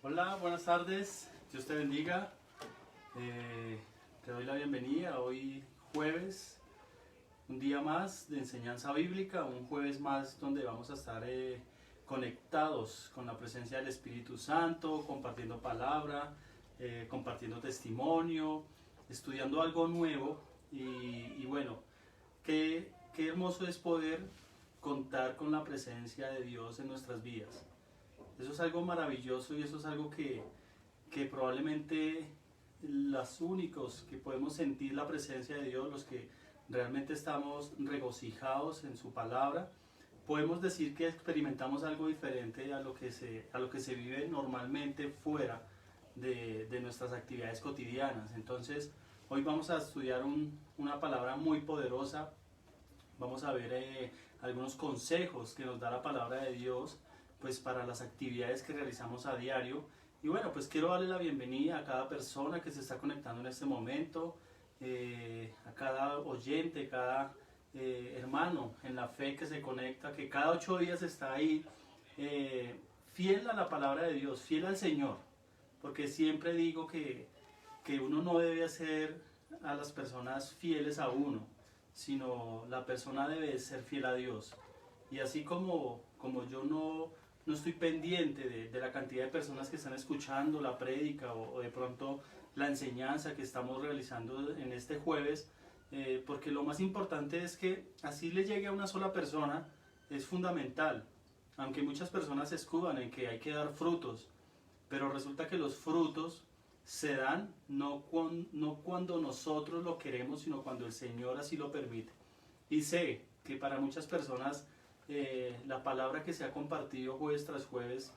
Hola, buenas tardes, Dios te bendiga. Te doy la bienvenida hoy jueves, un día más de enseñanza bíblica, un jueves más donde vamos a estar conectados con la presencia del Espíritu Santo, compartiendo palabra, compartiendo testimonio, estudiando algo nuevo y bueno, qué hermoso es poder contar con la presencia de Dios en nuestras vidas. Eso es algo maravilloso y eso es algo que probablemente los únicos que podemos sentir la presencia de Dios, los que realmente estamos regocijados en su palabra, podemos decir que experimentamos algo diferente a lo que se vive normalmente fuera de nuestras actividades cotidianas. Entonces, hoy vamos a estudiar una palabra muy poderosa. Vamos a ver algunos consejos que nos da la palabra de Dios pues para las actividades que realizamos a diario. Y bueno, pues quiero darle la bienvenida a cada persona que se está conectando en este momento, a cada oyente, cada hermano en la fe que se conecta, que cada 8 días está ahí, fiel a la palabra de Dios, fiel al Señor, porque siempre digo que uno no debe hacer a las personas fieles a uno, sino la persona debe ser fiel a Dios. Y así como yo no estoy pendiente de la cantidad de personas que están escuchando la prédica o de pronto la enseñanza que estamos realizando en este jueves, porque lo más importante es que así le llegue a una sola persona, es fundamental. Aunque muchas personas se escudan en que hay que dar frutos, pero resulta que los frutos se dan no cuando nosotros lo queremos, sino cuando el Señor así lo permite. Y sé que para muchas personas la palabra que se ha compartido jueves tras jueves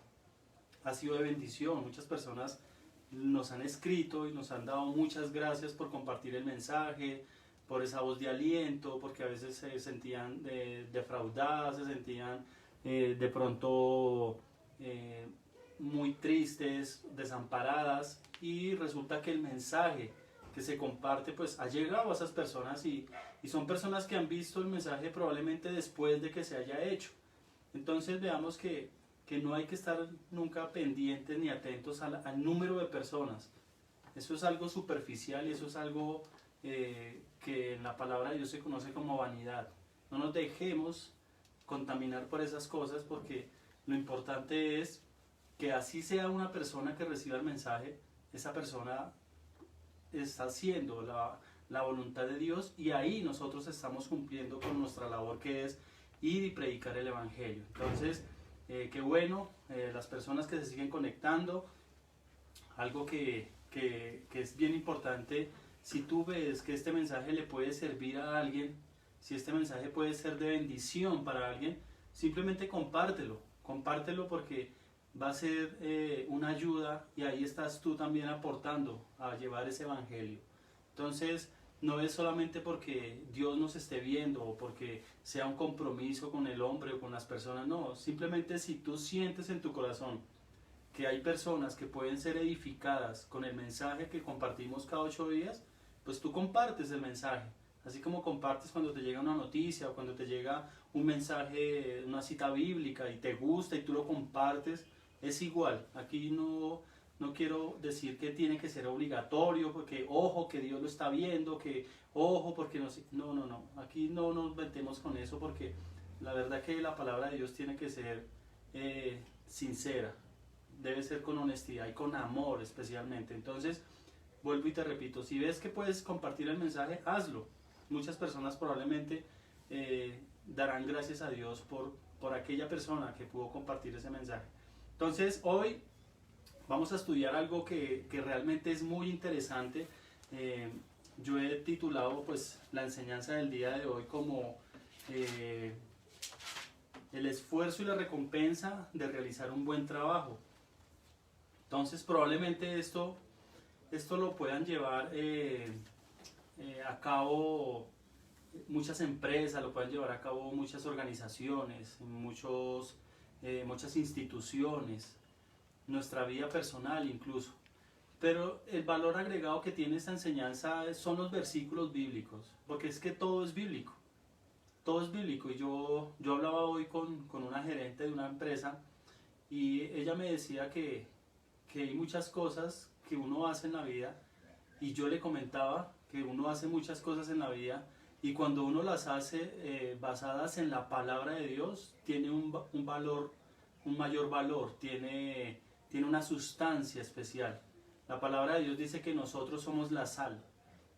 ha sido de bendición. Muchas personas nos han escrito y nos han dado muchas gracias por compartir el mensaje, por esa voz de aliento, porque a veces se sentían defraudadas, se sentían de pronto muy tristes, desamparadas, y resulta que el mensaje que se comparte pues ha llegado a esas personas y son personas que han visto el mensaje probablemente después de que se haya hecho. Entonces veamos que no hay que estar nunca pendientes ni atentos al número de personas. Eso es algo superficial y eso es algo que en la palabra de Dios se conoce como vanidad. No nos dejemos contaminar por esas cosas, porque lo importante es que así sea una persona que reciba el mensaje, esa persona está haciendo la voluntad de Dios, y ahí nosotros estamos cumpliendo con nuestra labor, que es ir y predicar el Evangelio. Entonces, qué bueno, las personas que se siguen conectando, algo que es bien importante. Si tú ves que este mensaje le puede servir a alguien, si este mensaje puede ser de bendición para alguien, simplemente compártelo porque va a ser una ayuda, y ahí estás tú también aportando a llevar ese evangelio. Entonces, no es solamente porque Dios nos esté viendo o porque sea un compromiso con el hombre o con las personas, no, simplemente si tú sientes en tu corazón que hay personas que pueden ser edificadas con el mensaje que compartimos cada 8 días, pues tú compartes el mensaje. Así como compartes cuando te llega una noticia o cuando te llega un mensaje, una cita bíblica y te gusta y tú lo compartes, es igual. Aquí no quiero decir que tiene que ser obligatorio, porque ojo que Dios lo está viendo, que ojo porque no. Aquí no nos metemos con eso, porque la verdad que la palabra de Dios tiene que ser sincera, debe ser con honestidad y con amor especialmente. Entonces, vuelvo y te repito, si ves que puedes compartir el mensaje, hazlo. Muchas personas probablemente darán gracias a Dios por aquella persona que pudo compartir ese mensaje. Entonces, hoy vamos a estudiar algo que realmente es muy interesante. Yo he titulado pues la enseñanza del día de hoy como el esfuerzo y la recompensa de realizar un buen trabajo. Entonces probablemente esto lo puedan llevar a cabo muchas empresas, lo puedan llevar a cabo muchas organizaciones, muchas instituciones, nuestra vida personal incluso. Pero el valor agregado que tiene esta enseñanza son los versículos bíblicos, porque es que todo es bíblico. Todo es bíblico. Y yo hablaba hoy con una gerente de una empresa, y ella me decía que hay muchas cosas que uno hace en la vida, y yo le comentaba que uno hace muchas cosas en la vida, y cuando uno las hace basadas en la palabra de Dios, tiene un valor, un mayor valor, tiene una sustancia especial. La palabra de Dios dice que nosotros somos la sal,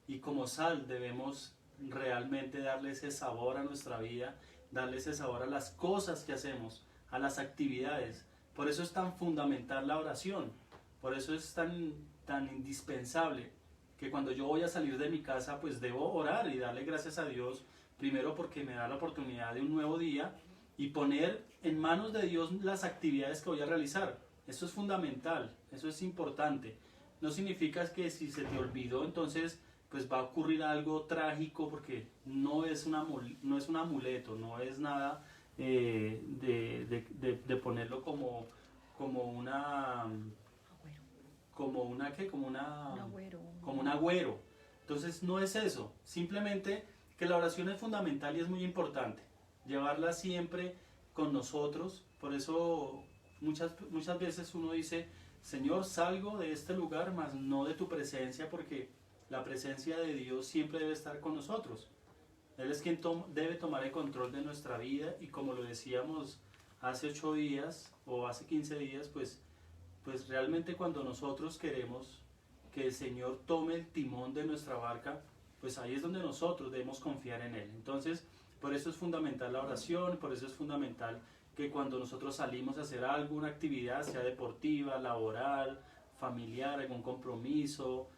y como sal debemos realmente darle ese sabor a nuestra vida, darle ese sabor a las cosas que hacemos, a las actividades. Por eso es tan fundamental la oración, por eso es tan indispensable que cuando yo voy a salir de mi casa, pues debo orar y darle gracias a Dios, primero porque me da la oportunidad de un nuevo día, y poner en manos de Dios las actividades que voy a realizar. Eso es fundamental, eso es importante. No significa que si se te olvidó, entonces pues va a ocurrir algo trágico, porque no es un amuleto, no es nada de ponerlo como una ¿qué? Como un agüero. Entonces no es eso, simplemente que la oración es fundamental y es muy importante llevarla siempre con nosotros. Por eso muchas veces uno dice: Señor, salgo de este lugar, mas no de tu presencia, porque la presencia de Dios siempre debe estar con nosotros. Él es quien debe tomar el control de nuestra vida, y como lo decíamos hace 8 días o hace 15 días, pues realmente cuando nosotros queremos que el Señor tome el timón de nuestra barca, pues ahí es donde nosotros debemos confiar en Él. Entonces, por eso es fundamental la oración, por eso es fundamental que cuando nosotros salimos a hacer alguna actividad, sea deportiva, laboral, familiar, algún compromiso,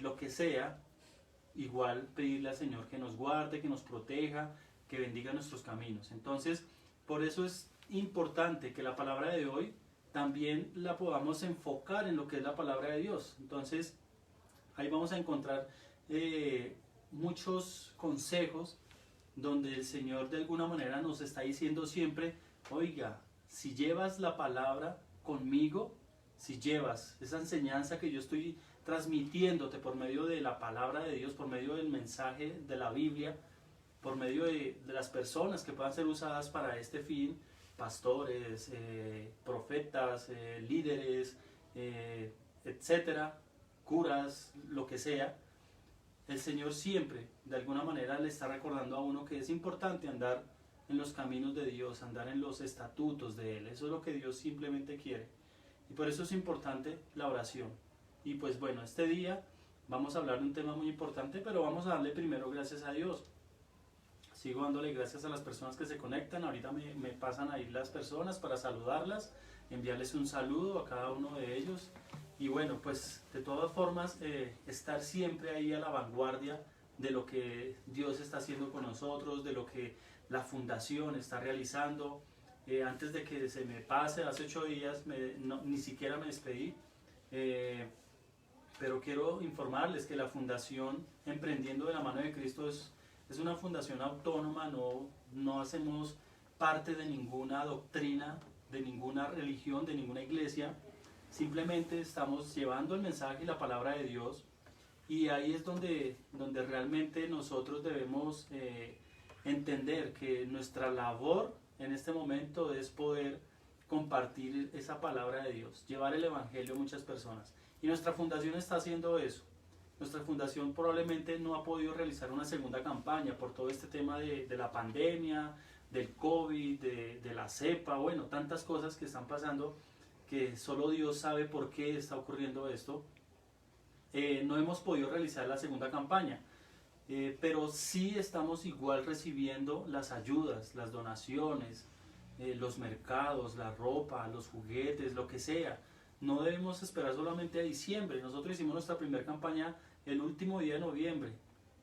lo que sea, igual pedirle al Señor que nos guarde, que nos proteja, que bendiga nuestros caminos. Entonces, por eso es importante que la palabra de hoy también la podamos enfocar en lo que es la palabra de Dios. Entonces, ahí vamos a encontrar muchos consejos donde el Señor de alguna manera nos está diciendo siempre: oiga, si llevas la palabra conmigo, si llevas esa enseñanza que yo estoy transmitiéndote por medio de la palabra de Dios, por medio del mensaje de la Biblia, por medio de las personas que puedan ser usadas para este fin, pastores, profetas, líderes, etcétera, curas, lo que sea, el Señor siempre de alguna manera le está recordando a uno que es importante andar en los caminos de Dios, andar en los estatutos de Él. Eso es lo que Dios simplemente quiere, y por eso es importante la oración. Y pues bueno, este día vamos a hablar de un tema muy importante, pero vamos a darle primero gracias a Dios. Sigo dándole gracias a las personas que se conectan. Ahorita me pasan ahí las personas para saludarlas, enviarles un saludo a cada uno de ellos. Y bueno, pues de todas formas, estar siempre ahí a la vanguardia de lo que Dios está haciendo con nosotros, de lo que la fundación está realizando. Antes de que se me pase, hace 8 días ni siquiera me despedí, pero quiero informarles que la fundación Emprendiendo de la Mano de Cristo es una fundación autónoma. No hacemos parte de ninguna doctrina, de ninguna religión, de ninguna iglesia. Simplemente estamos llevando el mensaje y la palabra de Dios, y ahí es donde realmente nosotros debemos entender que nuestra labor en este momento es poder compartir esa palabra de Dios, llevar el evangelio a muchas personas, y nuestra fundación está haciendo eso. Nuestra fundación probablemente no ha podido realizar una segunda campaña por todo este tema de la pandemia, del COVID, de la cepa, bueno, tantas cosas que están pasando, que solo Dios sabe por qué está ocurriendo esto. No hemos podido realizar la segunda campaña, pero sí estamos igual recibiendo las ayudas, las donaciones, los mercados, la ropa, los juguetes, lo que sea. No debemos esperar solamente a diciembre. Nosotros hicimos nuestra primera campaña el último día de noviembre,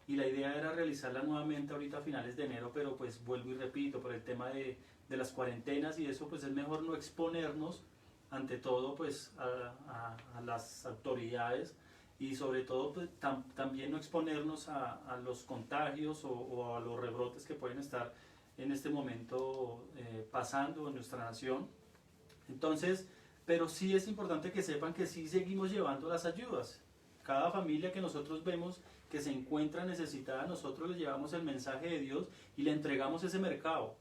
y la idea era realizarla nuevamente ahorita a finales de enero, pero pues vuelvo y repito, por el tema de las cuarentenas y eso, pues es mejor no exponernos ante todo pues a las autoridades, y sobre todo pues, también no exponernos a los contagios o a los rebrotes que pueden estar en este momento pasando en nuestra nación. Entonces, pero sí es importante que sepan que sí seguimos llevando las ayudas. Cada familia que nosotros vemos que se encuentra necesitada, nosotros le llevamos el mensaje de Dios y le entregamos ese mercado.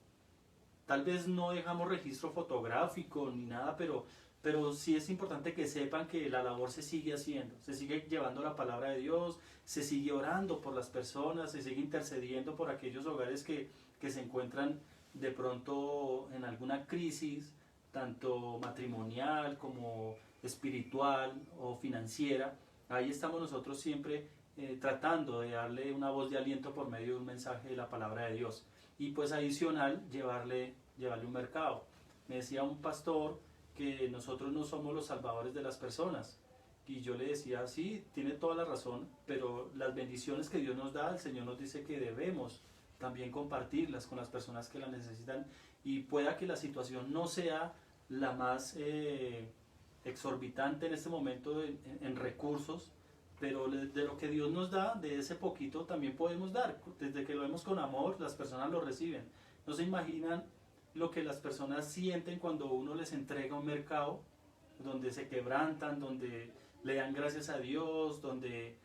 Tal vez no dejamos registro fotográfico ni nada, pero pero sí es importante que sepan que la labor se sigue haciendo, se sigue llevando la palabra de Dios, se sigue orando por las personas, se sigue intercediendo por aquellos hogares que se encuentran de pronto en alguna crisis, tanto matrimonial como espiritual o financiera. Ahí estamos nosotros siempre tratando de darle una voz de aliento por medio de un mensaje de la palabra de Dios. Y pues adicional, llevarle un mercado. Me decía un pastor que nosotros no somos los salvadores de las personas. Y yo le decía, sí, tiene toda la razón, pero las bendiciones que Dios nos da, el Señor nos dice que debemos también compartirlas con las personas que las necesitan. Y pueda que la situación no sea la más exorbitante en este momento en recursos, pero de lo que Dios nos da, de ese poquito también podemos dar. Desde que lo vemos con amor, las personas lo reciben. No se imaginan lo que las personas sienten cuando uno les entrega un mercado donde se quebrantan, donde le dan gracias a Dios, donde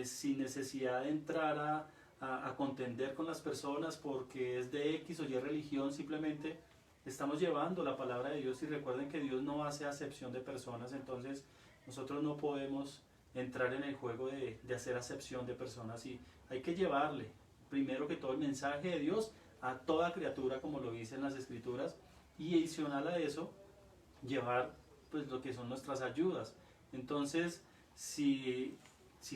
sin necesidad de entrar a contender con las personas porque es de X o Y religión, simplemente estamos llevando la palabra de Dios. Y recuerden que Dios no hace acepción de personas, entonces nosotros no podemos entrar en el juego de hacer acepción de personas, y hay que llevarle primero que todo el mensaje de Dios a toda criatura, como lo dicen las escrituras, y adicional a eso llevar pues lo que son nuestras ayudas. Entonces si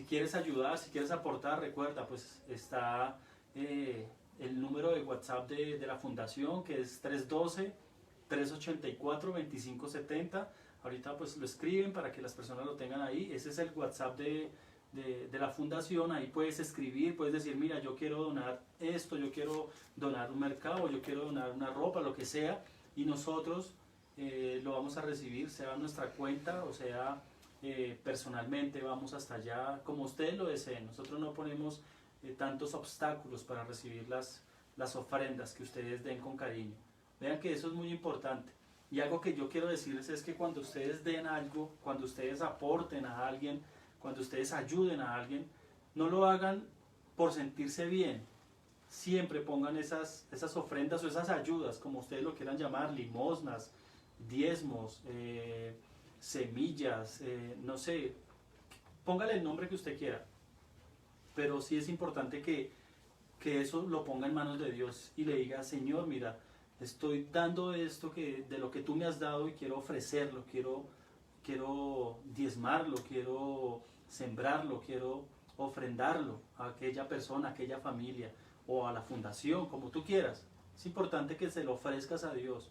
quieres ayudar, si quieres aportar, recuerda, pues está el número de WhatsApp de la fundación, que es 312-384-2570. Ahorita pues lo escriben para que las personas lo tengan ahí. Ese es el WhatsApp de la fundación. Ahí puedes escribir, puedes decir, mira, yo quiero donar esto, yo quiero donar un mercado, yo quiero donar una ropa, lo que sea, y nosotros lo vamos a recibir, sea en nuestra cuenta o sea personalmente. Vamos hasta allá como ustedes lo deseen. Nosotros no ponemos tantos obstáculos para recibir las ofrendas que ustedes den con cariño. Vean que eso es muy importante. Y algo que yo quiero decirles es que cuando ustedes den algo, cuando ustedes aporten a alguien, cuando ustedes ayuden a alguien, no lo hagan por sentirse bien. Siempre pongan esas ofrendas o esas ayudas, como ustedes lo quieran llamar, limosnas, diezmos, semillas, no sé, póngale el nombre que usted quiera. Pero sí es importante que eso lo ponga en manos de Dios y le diga, Señor, mira, estoy dando esto de lo que tú me has dado y quiero ofrecerlo, quiero diezmarlo, quiero sembrarlo, quiero ofrendarlo a aquella persona, a aquella familia o a la fundación, como tú quieras. Es importante que se lo ofrezcas a Dios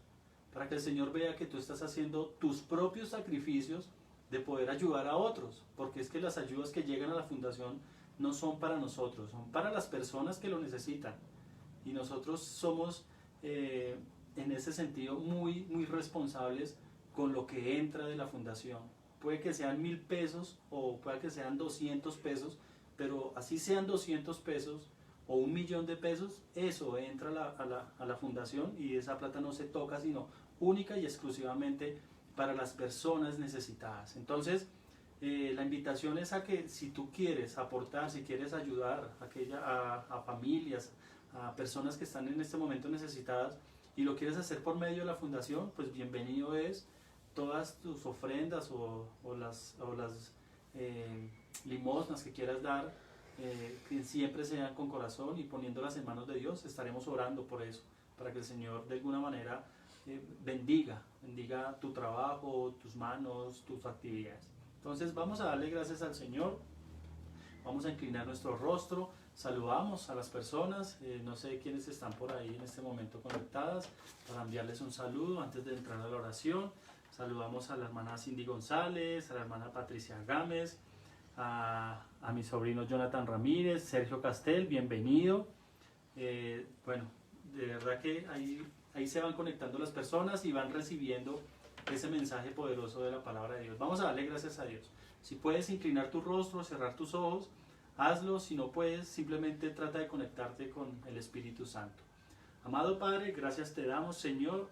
para que el Señor vea que tú estás haciendo tus propios sacrificios de poder ayudar a otros, porque es que las ayudas que llegan a la fundación no son para nosotros, son para las personas que lo necesitan. Y nosotros somos en ese sentido muy, muy responsables con lo que entra de la fundación. Puede que sean 1,000 pesos o puede que sean 200 pesos, pero así sean 200 pesos o 1,000,000 de pesos, eso entra a la fundación, y esa plata no se toca sino única y exclusivamente para las personas necesitadas. Entonces la invitación es a que si tú quieres aportar, si quieres ayudar a familias, a personas que están en este momento necesitadas, y lo quieres hacer por medio de la fundación, pues bienvenido es. Todas tus ofrendas o las limosnas que quieras dar, que siempre sean con corazón y poniéndolas en manos de Dios. Estaremos orando por eso, para que el Señor de alguna manera bendiga tu trabajo, tus manos, tus actividades. Entonces vamos a darle gracias al Señor, vamos a inclinar nuestro rostro, saludamos a las personas, no sé quiénes están por ahí en este momento conectadas, para enviarles un saludo antes de entrar a la oración. Saludamos a la hermana Cindy González, a la hermana Patricia Gámez, a mi sobrino Jonathan Ramírez, Sergio Castel, bienvenido. Bueno, de verdad que ahí se van conectando las personas y van recibiendo ese mensaje poderoso de la palabra de Dios. Vamos a darle gracias a Dios. Si puedes inclinar tu rostro, cerrar tus ojos, hazlo. Si no puedes, simplemente trata de conectarte con el Espíritu Santo. Amado Padre, gracias te damos, Señor,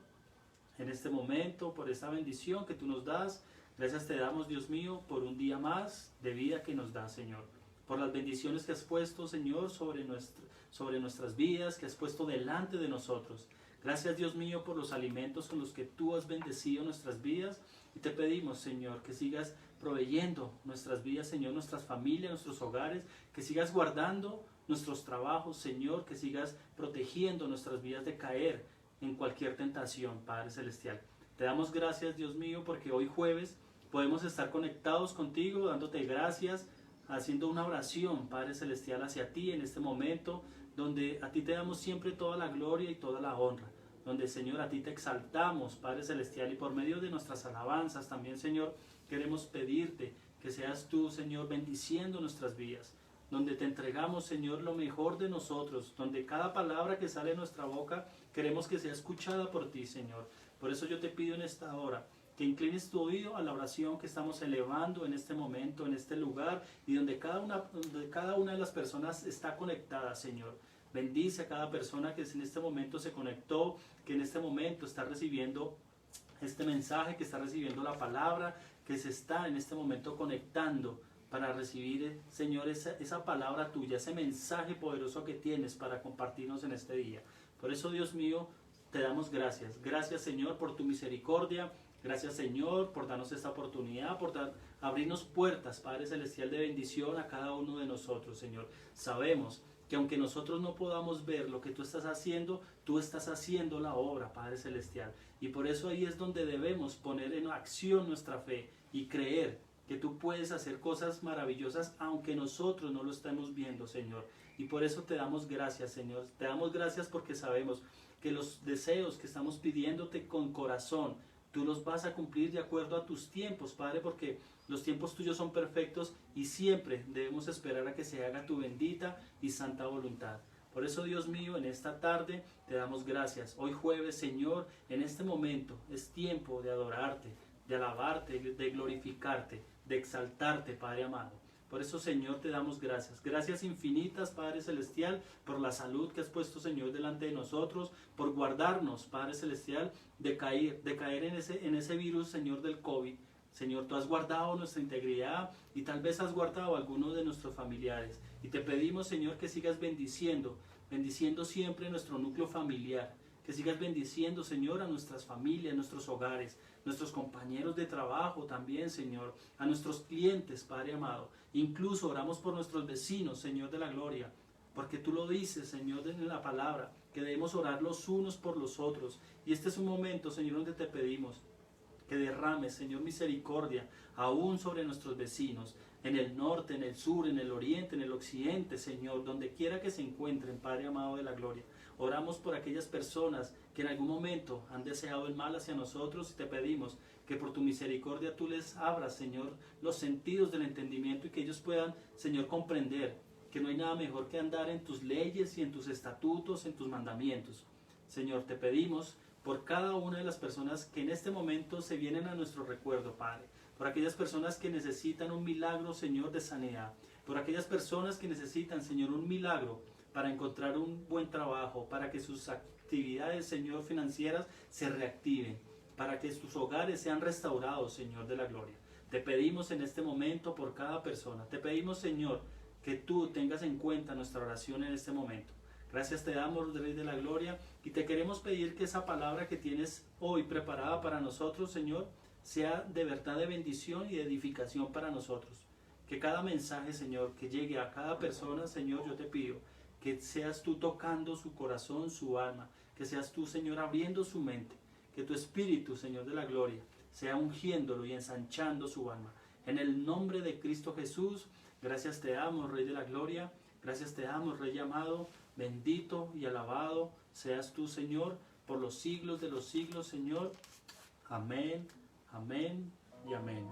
en este momento por esta bendición que tú nos das. Gracias te damos, Dios mío, por un día más de vida que nos das, Señor. Por las bendiciones que has puesto, Señor, sobre nuestras vidas, que has puesto delante de nosotros. Gracias, Dios mío, por los alimentos con los que tú has bendecido nuestras vidas. Y te pedimos, Señor, que sigas proveyendo nuestras vidas, Señor, nuestras familias, nuestros hogares, que sigas guardando nuestros trabajos, Señor, que sigas protegiendo nuestras vidas de caer en cualquier tentación, Padre Celestial. Te damos gracias, Dios mío, porque hoy jueves podemos estar conectados contigo, dándote gracias, haciendo una oración, Padre Celestial, hacia ti en este momento, donde a ti te damos siempre toda la gloria y toda la honra, donde, Señor, a ti te exaltamos, Padre Celestial, y por medio de nuestras alabanzas también, Señor, queremos pedirte que seas tú, Señor, bendiciendo nuestras vidas, donde te entregamos, Señor, lo mejor de nosotros, donde cada palabra que sale de nuestra boca queremos que sea escuchada por ti, Señor. Por eso yo te pido en esta hora que inclines tu oído a la oración que estamos elevando en este momento, en este lugar, y donde cada una de las personas está conectada, Señor. Bendice a cada persona que en este momento se conectó, que en este momento está recibiendo este mensaje, que está recibiendo la palabra, que se está en este momento conectando para recibir, Señor, esa palabra tuya, ese mensaje poderoso que tienes para compartirnos en este día. Por eso, Dios mío, te damos gracias. Gracias, Señor, por tu misericordia. Gracias, Señor, por darnos esta oportunidad, por abrirnos puertas, Padre Celestial, de bendición a cada uno de nosotros, Señor. Sabemos que aunque nosotros no podamos ver lo que tú estás haciendo la obra, Padre Celestial. Y por eso ahí es donde debemos poner en acción nuestra fe y creer que tú puedes hacer cosas maravillosas aunque nosotros no lo estemos viendo, Señor. Y por eso te damos gracias, Señor. Te damos gracias porque sabemos que los deseos que estamos pidiéndote con corazón, tú los vas a cumplir de acuerdo a tus tiempos, Padre, porque los tiempos tuyos son perfectos y siempre debemos esperar a que se haga tu bendita y santa voluntad. Por eso, Dios mío, en esta tarde te damos gracias. Hoy jueves, Señor, en este momento es tiempo de adorarte, de alabarte, de glorificarte, de exaltarte, Padre amado. Por eso, Señor, te damos gracias. Gracias infinitas, Padre Celestial, por la salud que has puesto, Señor, delante de nosotros, por guardarnos, Padre Celestial, de caer en ese virus, Señor, del COVID. Señor, tú has guardado nuestra integridad y tal vez has guardado a algunos de nuestros familiares. Y te pedimos, Señor, que sigas bendiciendo siempre nuestro núcleo familiar. Que sigas bendiciendo, Señor, a nuestras familias, nuestros hogares, nuestros compañeros de trabajo también, Señor, a nuestros clientes, Padre amado. Incluso oramos por nuestros vecinos, Señor de la gloria, porque tú lo dices, Señor, en la palabra, que debemos orar los unos por los otros. Y este es un momento, Señor, donde te pedimos que derrames, Señor, misericordia aún sobre nuestros vecinos, en el norte, en el sur, en el oriente, en el occidente, Señor, donde quiera que se encuentren, Padre amado de la gloria. Oramos por aquellas personas que en algún momento han deseado el mal hacia nosotros y te pedimos que por tu misericordia tú les abras, Señor, los sentidos del entendimiento y que ellos puedan, Señor, comprender que no hay nada mejor que andar en tus leyes y en tus estatutos, en tus mandamientos. Señor, te pedimos por cada una de las personas que en este momento se vienen a nuestro recuerdo, Padre. Por aquellas personas que necesitan un milagro, Señor, de sanidad. Por aquellas personas que necesitan, Señor, un milagro para encontrar un buen trabajo, para que sus actividades, Señor, financieras se reactiven, para que sus hogares sean restaurados, Señor de la gloria. Te pedimos en este momento por cada persona. Te pedimos, Señor, que tú tengas en cuenta nuestra oración en este momento. Gracias te damos, Rey de la gloria, y te queremos pedir que esa palabra que tienes hoy preparada para nosotros, Señor, sea de verdad de bendición y de edificación para nosotros. Que cada mensaje, Señor, que llegue a cada persona, Señor, yo te pido que seas tú tocando su corazón, su alma, que seas tú, Señor, abriendo su mente, que tu Espíritu, Señor de la gloria, sea ungiéndolo y ensanchando su alma. En el nombre de Cristo Jesús, gracias te damos, Rey de la gloria, gracias te damos, Rey amado, bendito y alabado seas tú, Señor, por los siglos de los siglos, Señor. Amén, amén y amén.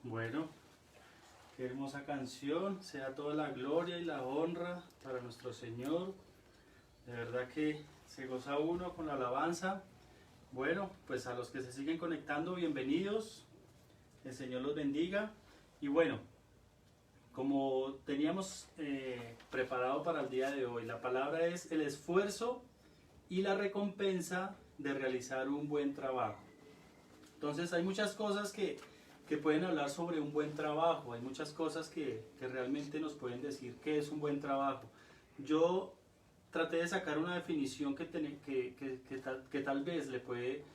Bueno, qué hermosa canción, sea toda la gloria y la honra para nuestro Señor. De verdad que se goza uno con la alabanza. Bueno, pues a los que se siguen conectando, bienvenidos. El Señor los bendiga. Y bueno, como teníamos preparado para el día de hoy, la palabra es el esfuerzo y la recompensa de realizar un buen trabajo. Entonces hay muchas cosas que pueden hablar sobre un buen trabajo, hay muchas cosas que realmente nos pueden decir qué es un buen trabajo. Yo traté de sacar una definición que tal vez le puede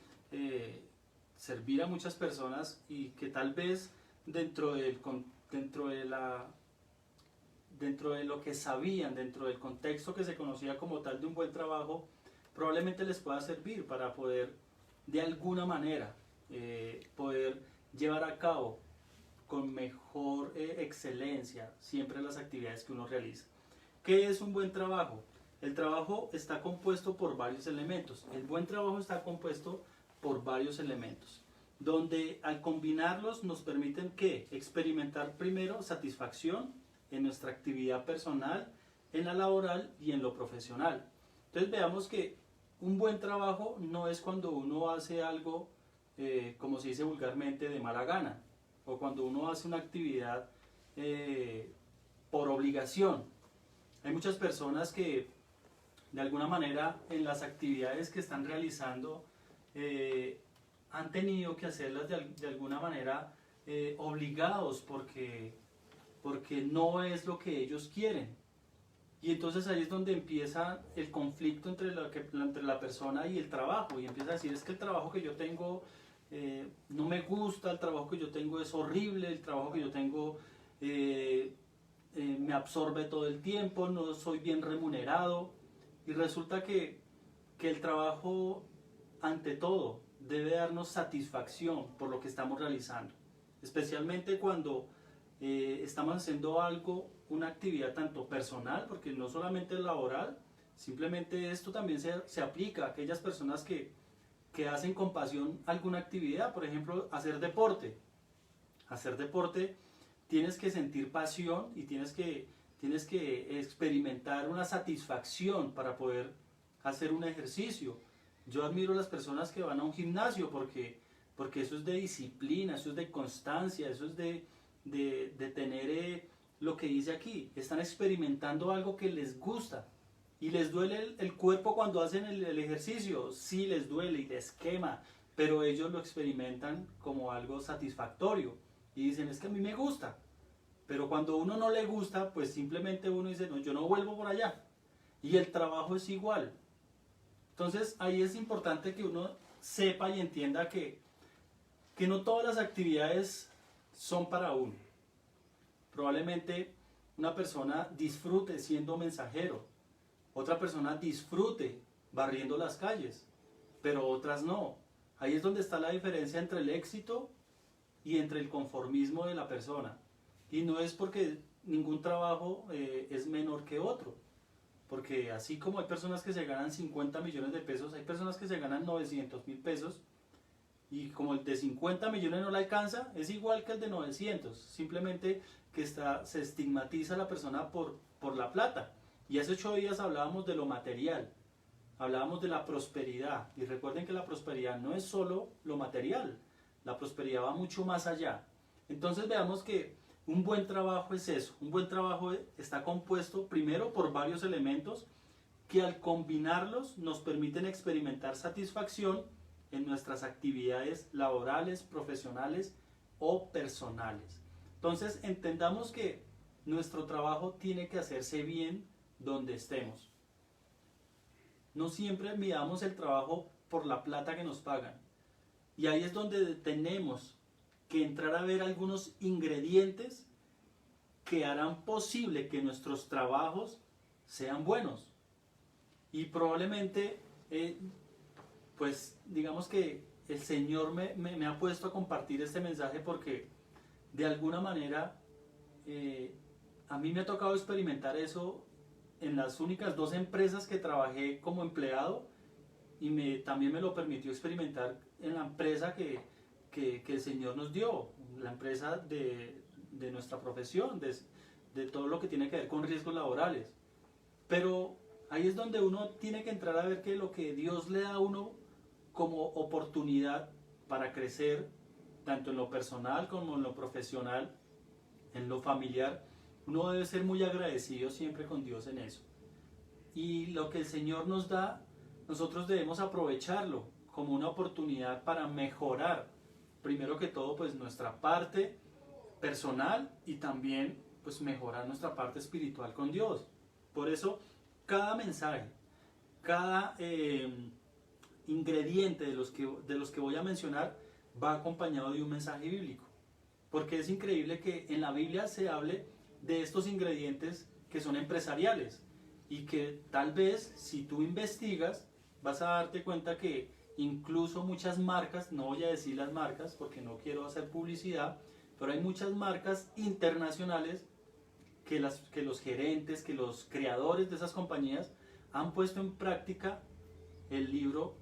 servir a muchas personas y que tal vez dentro de lo que sabían, dentro del contexto que se conocía como tal de un buen trabajo, probablemente les pueda servir para poder de alguna manera poder llevar a cabo con mejor excelencia siempre las actividades que uno realiza. ¿Qué es un buen trabajo? El trabajo está compuesto por varios elementos. El buen trabajo está compuesto por varios elementos. donde al combinarlos nos permiten ¿qué? Experimentar primero satisfacción en nuestra actividad personal, en la laboral y en lo profesional. Entonces veamos que un buen trabajo no es cuando uno hace algo, como se dice vulgarmente, de mala gana, o cuando uno hace una actividad por obligación. Hay muchas personas que de alguna manera en las actividades que están realizando han tenido que hacerlas de alguna manera obligados porque no es lo que ellos quieren. Y entonces ahí es donde empieza el conflicto entre la persona y el trabajo. Y empieza a decir, es que el trabajo que yo tengo no me gusta, el trabajo que yo tengo es horrible, el trabajo que yo tengo me absorbe todo el tiempo, no soy bien remunerado. Y resulta que el trabajo, ante todo, debe darnos satisfacción por lo que estamos realizando. Especialmente cuando estamos haciendo algo, una actividad tanto personal, porque no solamente es laboral, simplemente esto también se aplica a aquellas personas que hacen con pasión alguna actividad, por ejemplo, hacer deporte. Hacer deporte tienes que sentir pasión y tienes que experimentar una satisfacción para poder hacer un ejercicio. Yo admiro a las personas que van a un gimnasio porque eso es de disciplina, eso es de constancia, eso es de tener lo que dice aquí. Están experimentando algo que les gusta. ¿Y les duele el cuerpo cuando hacen el ejercicio? Sí, les duele y les quema, pero ellos lo experimentan como algo satisfactorio. Y dicen, es que a mí me gusta. Pero cuando a uno no le gusta, pues simplemente uno dice, no, yo no vuelvo por allá. Y el trabajo es igual. Entonces ahí es importante que uno sepa y entienda que no todas las actividades son para uno. Probablemente una persona disfrute siendo mensajero, otra persona disfrute barriendo las calles, pero otras no. Ahí es donde está la diferencia entre el éxito y entre el conformismo de la persona. Y no es porque ningún trabajo es menor que otro. Porque así como hay personas que se ganan 50 millones de pesos, hay personas que se ganan 900.000 pesos. Y como el de 50 millones no le alcanza, es igual que el de 900. Simplemente que se estigmatiza a la persona por la plata. Y hace 8 días hablábamos de lo material. Hablábamos de la prosperidad. Y recuerden que la prosperidad no es solo lo material. La prosperidad va mucho más allá. Entonces veamos que un buen trabajo es eso. Un buen trabajo está compuesto primero por varios elementos que al combinarlos nos permiten experimentar satisfacción en nuestras actividades laborales, profesionales o personales. Entonces entendamos que nuestro trabajo tiene que hacerse bien donde estemos. No siempre midamos el trabajo por la plata que nos pagan. Y ahí es donde tenemos que entrar a ver algunos ingredientes que harán posible que nuestros trabajos sean buenos. Y probablemente, pues digamos que el Señor me ha puesto a compartir este mensaje porque de alguna manera a mí me ha tocado experimentar eso en las únicas 2 empresas que trabajé como empleado y también me lo permitió experimentar en la empresa que el Señor nos dio, la empresa de nuestra profesión, de todo lo que tiene que ver con riesgos laborales. Pero ahí es donde uno tiene que entrar a ver que lo que Dios le da a uno como oportunidad para crecer, tanto en lo personal como en lo profesional, en lo familiar, uno debe ser muy agradecido siempre con Dios en eso. Y lo que el Señor nos da, nosotros debemos aprovecharlo como una oportunidad para mejorar, primero que todo, pues nuestra parte personal y también pues mejorar nuestra parte espiritual con Dios. Por eso, cada mensaje, cada ingrediente de los que voy a mencionar va acompañado de un mensaje bíblico. Porque es increíble que en la Biblia se hable de estos ingredientes que son empresariales y que tal vez si tú investigas vas a darte cuenta que incluso muchas marcas, no voy a decir las marcas porque no quiero hacer publicidad, pero hay muchas marcas internacionales que los gerentes, que los creadores de esas compañías han puesto en práctica el libro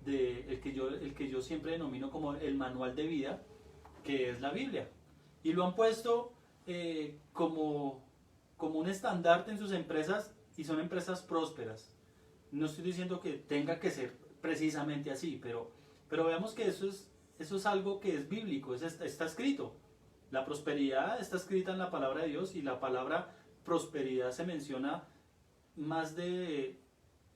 el que yo siempre denomino como el manual de vida, que es la Biblia. Y lo han puesto como un estandarte en sus empresas, y son empresas prósperas. No estoy diciendo que tenga que ser precisamente así, pero veamos que eso es algo que es bíblico, está escrito. La prosperidad está escrita en la palabra de Dios, y la palabra prosperidad se menciona más de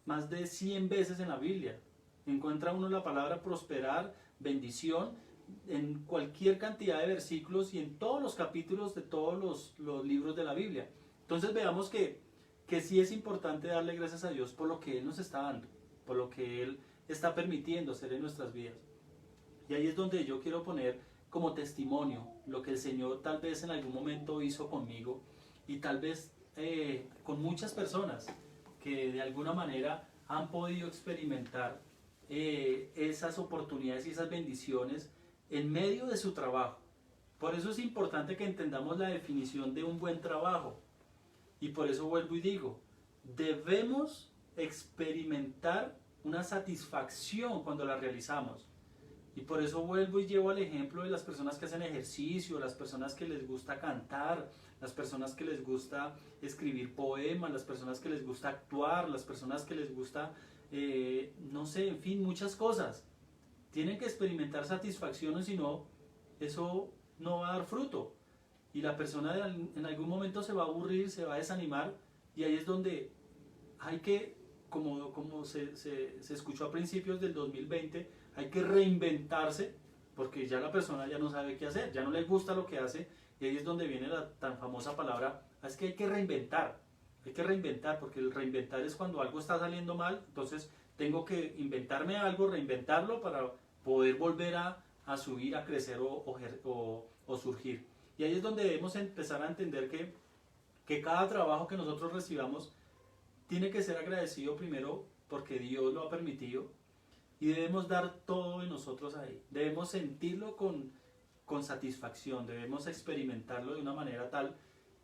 100 veces en la Biblia. Encuentra uno la palabra prosperar, bendición, en cualquier cantidad de versículos y en todos los capítulos de todos los libros de la Biblia. Entonces veamos que sí es importante darle gracias a Dios por lo que Él nos está dando, por lo que Él está permitiendo hacer en nuestras vidas. Y ahí es donde yo quiero poner como testimonio lo que el Señor tal vez en algún momento hizo conmigo, y tal vez con muchas personas que de alguna manera han podido experimentar esas oportunidades y esas bendiciones en medio de su trabajo. Por eso es importante que entendamos la definición de un buen trabajo. Y por eso vuelvo y digo, debemos experimentar una satisfacción cuando la realizamos. Y por eso vuelvo y llevo al ejemplo de las personas que hacen ejercicio, las personas que les gusta cantar, las personas que les gusta escribir poemas, las personas que les gusta actuar, las personas que les gusta, no sé, en fin, muchas cosas. Tienen que experimentar satisfacción, o si no, eso no va a dar fruto. Y la persona en algún momento se va a aburrir, se va a desanimar, y ahí es donde hay que, como se escuchó a principios del 2020, hay que reinventarse, porque ya la persona ya no sabe qué hacer, ya no le gusta lo que hace, y ahí es donde viene la tan famosa palabra, es que hay que reinventar, porque el reinventar es cuando algo está saliendo mal, entonces tengo que inventarme algo, reinventarlo para poder volver a subir, a crecer o surgir. Y ahí es donde debemos empezar a entender que cada trabajo que nosotros recibamos tiene que ser agradecido primero porque Dios lo ha permitido, y debemos dar todo de nosotros ahí. Debemos sentirlo con satisfacción, debemos experimentarlo de una manera tal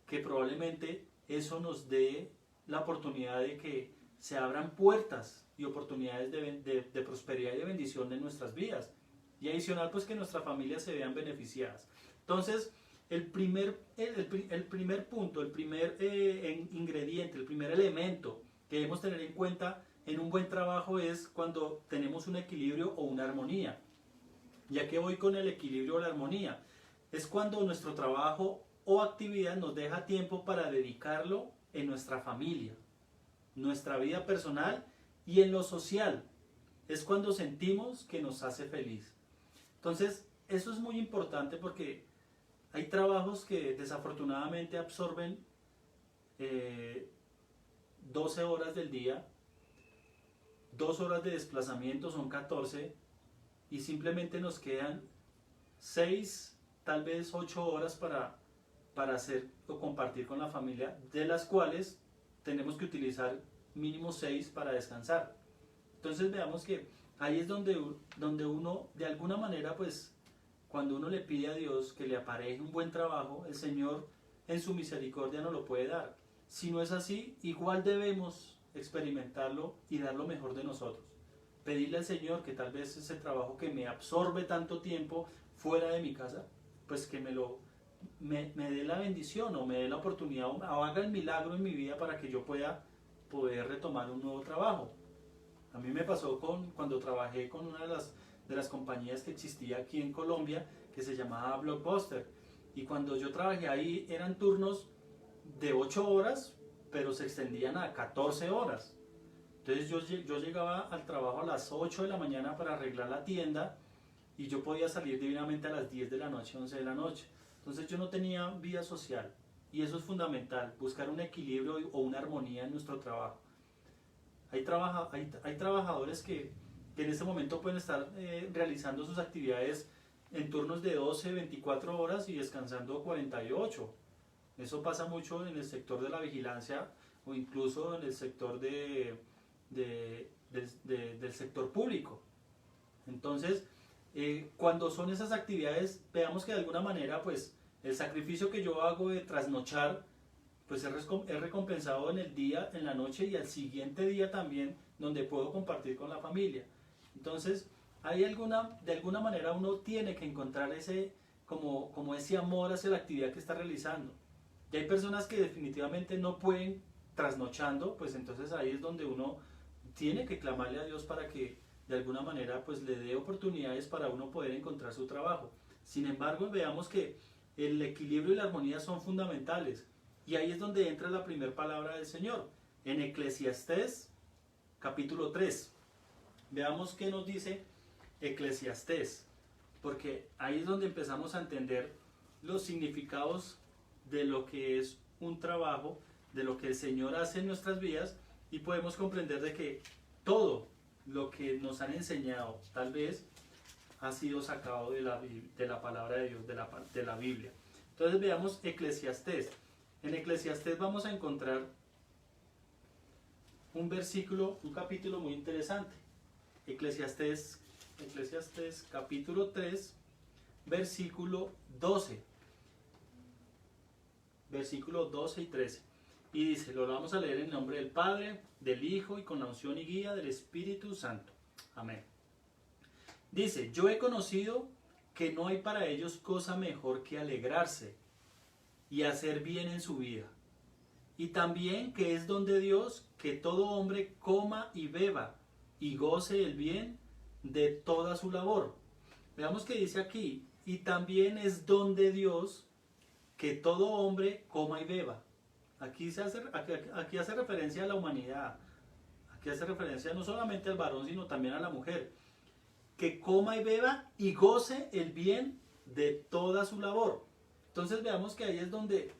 que probablemente eso nos dé la oportunidad de que se abran puertas y oportunidades de prosperidad y de bendición en nuestras vidas. Y adicional, pues que nuestras familias se vean beneficiadas. Entonces, el primer punto, el primer ingrediente, el primer elemento que debemos tener en cuenta en un buen trabajo es cuando tenemos un equilibrio o una armonía. ¿Ya que voy con el equilibrio o la armonía? Es cuando nuestro trabajo o actividad nos deja tiempo para dedicarlo en nuestra familia, nuestra vida personal y en lo social. Es cuando sentimos que nos hace feliz. Entonces, eso es muy importante porque hay trabajos que desafortunadamente absorben 12 horas del día, 2 horas de desplazamiento son 14, y simplemente nos quedan 6, tal vez 8 horas para hacer o compartir con la familia, de las cuales tenemos que utilizar mínimo 6 para descansar. Entonces veamos que ahí es donde uno, de alguna manera, pues, cuando uno le pide a Dios que le apareje un buen trabajo, el Señor en su misericordia nos lo puede dar. Si no es así, igual debemos experimentarlo y dar lo mejor de nosotros. Pedirle al Señor que tal vez ese trabajo que me absorbe tanto tiempo fuera de mi casa, pues que me dé la bendición o me dé la oportunidad o haga el milagro en mi vida para que yo pueda poder retomar un nuevo trabajo. A mí me pasó cuando trabajé con una de las compañías que existía aquí en Colombia, que se llamaba Blockbuster, y cuando yo trabajé ahí eran turnos de 8 horas, pero se extendían a 14 horas. Entonces yo llegaba al trabajo a las 8 de la mañana para arreglar la tienda, y yo podía salir divinamente a las 10 de la noche, 11 de la noche. Entonces yo no tenía vida social, y eso es fundamental, buscar un equilibrio o una armonía en nuestro trabajo. Hay trabajadores que en este momento pueden estar realizando sus actividades en turnos de 12, 24 horas y descansando 48. Eso pasa mucho en el sector de la vigilancia o incluso en el sector del sector público. Entonces, cuando son esas actividades, veamos que de alguna manera, pues, el sacrificio que yo hago de trasnochar, pues es recompensado en el día, en la noche y al siguiente día también, donde puedo compartir con la familia. Entonces, de alguna manera uno tiene que encontrar como ese amor hacia la actividad que está realizando. Y hay personas que definitivamente no pueden trasnochando, pues entonces ahí es donde uno tiene que clamarle a Dios para que de alguna manera pues le dé oportunidades para uno poder encontrar su trabajo. Sin embargo, veamos que el equilibrio y la armonía son fundamentales. Y ahí es donde entra la primera palabra del Señor, en Eclesiastés capítulo 3. Veamos qué nos dice Eclesiastés, porque ahí es donde empezamos a entender los significados de lo que es un trabajo, de lo que el Señor hace en nuestras vidas, y podemos comprender de que todo lo que nos han enseñado tal vez ha sido sacado de la palabra de Dios, de la Biblia. Entonces veamos Eclesiastés. En Eclesiastés vamos a encontrar un versículo, un capítulo muy interesante. Eclesiastés capítulo 3, versículo 12. Versículos 12 y 13. Y dice, lo vamos a leer en el nombre del Padre, del Hijo y con la unción y guía del Espíritu Santo. Amén. Dice, yo he conocido que no hay para ellos cosa mejor que alegrarse y hacer bien en su vida. Y también que es don de Dios que todo hombre coma y beba y goce el bien de toda su labor. Veamos que dice aquí, y también es don de Dios que todo hombre coma y beba. Aquí hace referencia a la humanidad. Aquí hace referencia no solamente al varón, sino también a la mujer. Que coma y beba y goce el bien de toda su labor. Entonces veamos que ahí es donde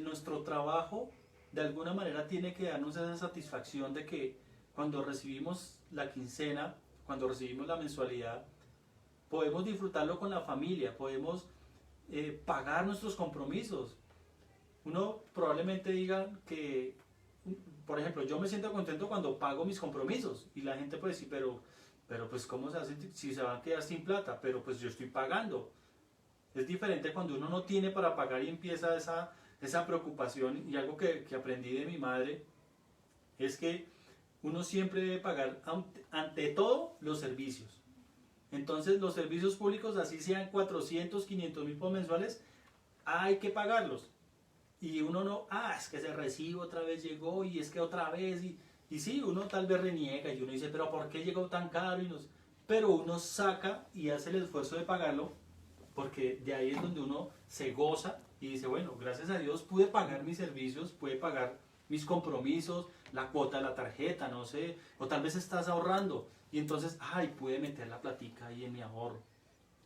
nuestro trabajo de alguna manera tiene que darnos esa satisfacción de que cuando recibimos la quincena, cuando recibimos la mensualidad, podemos disfrutarlo con la familia, podemos pagar nuestros compromisos. Uno probablemente diga que, por ejemplo, yo me siento contento cuando pago mis compromisos y la gente puede decir, pero pues ¿cómo se hace si se van a quedar sin plata? Pero pues yo estoy pagando. Es diferente cuando uno no tiene para pagar y empieza esa preocupación. Y algo que aprendí de mi madre es que uno siempre debe pagar ante todo los servicios. Entonces los servicios públicos, así sean 400, 500 mil mensuales, hay que pagarlos. Y uno no, es que ese recibo otra vez llegó y es que otra vez, y sí, uno tal vez reniega y uno dice, pero ¿por qué llegó tan caro? Pero uno saca y hace el esfuerzo de pagarlo, porque de ahí es donde uno se goza y dice, bueno, gracias a Dios pude pagar mis servicios, pude pagar mis compromisos, la cuota de la tarjeta, no sé, o tal vez estás ahorrando y entonces, pude meter la platica ahí en mi ahorro.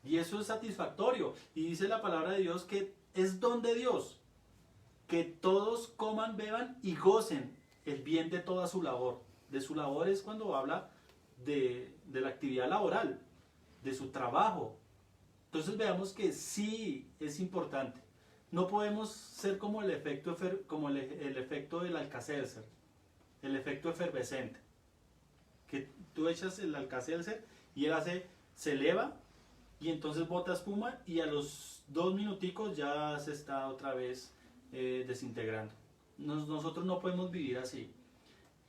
Y eso es satisfactorio. Y dice la palabra de Dios que es don de Dios, que todos coman, beban y gocen el bien de toda su labor. De su labor es cuando habla de la actividad laboral, de su trabajo. Entonces veamos que sí es importante. No podemos ser como el efecto del Alka-Seltzer, el efecto efervescente. Que tú echas el Alka-Seltzer y se eleva y entonces bota espuma y a los 2 minuticos ya se está otra vez desintegrando. Nosotros no podemos vivir así.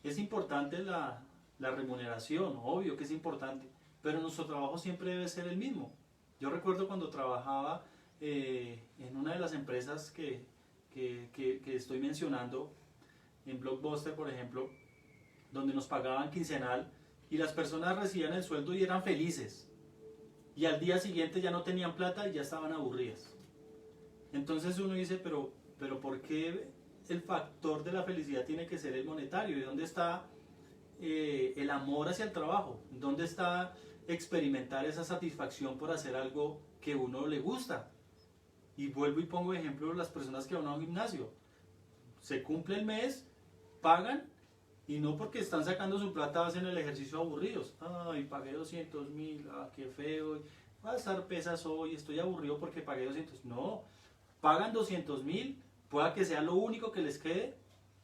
Es importante la remuneración, obvio que es importante, pero nuestro trabajo siempre debe ser el mismo. Yo recuerdo cuando trabajaba en una de las empresas que estoy mencionando, en Blockbuster por ejemplo, donde nos pagaban quincenal y las personas recibían el sueldo y eran felices. Y al día siguiente ya no tenían plata y ya estaban aburridas. Entonces uno dice, pero ¿por qué el factor de la felicidad tiene que ser el monetario? ¿Y dónde está el amor hacia el trabajo? ¿Dónde está experimentar esa satisfacción por hacer algo que a uno le gusta? Y vuelvo y pongo ejemplo las personas que van a un gimnasio. Se cumple el mes, pagan, y no porque están sacando su plata hacen el ejercicio aburridos. Pagué 200.000, qué feo, voy a estar pesas hoy, estoy aburrido porque pagué 200. No, pagan 200.000, pueda que sea lo único que les quede,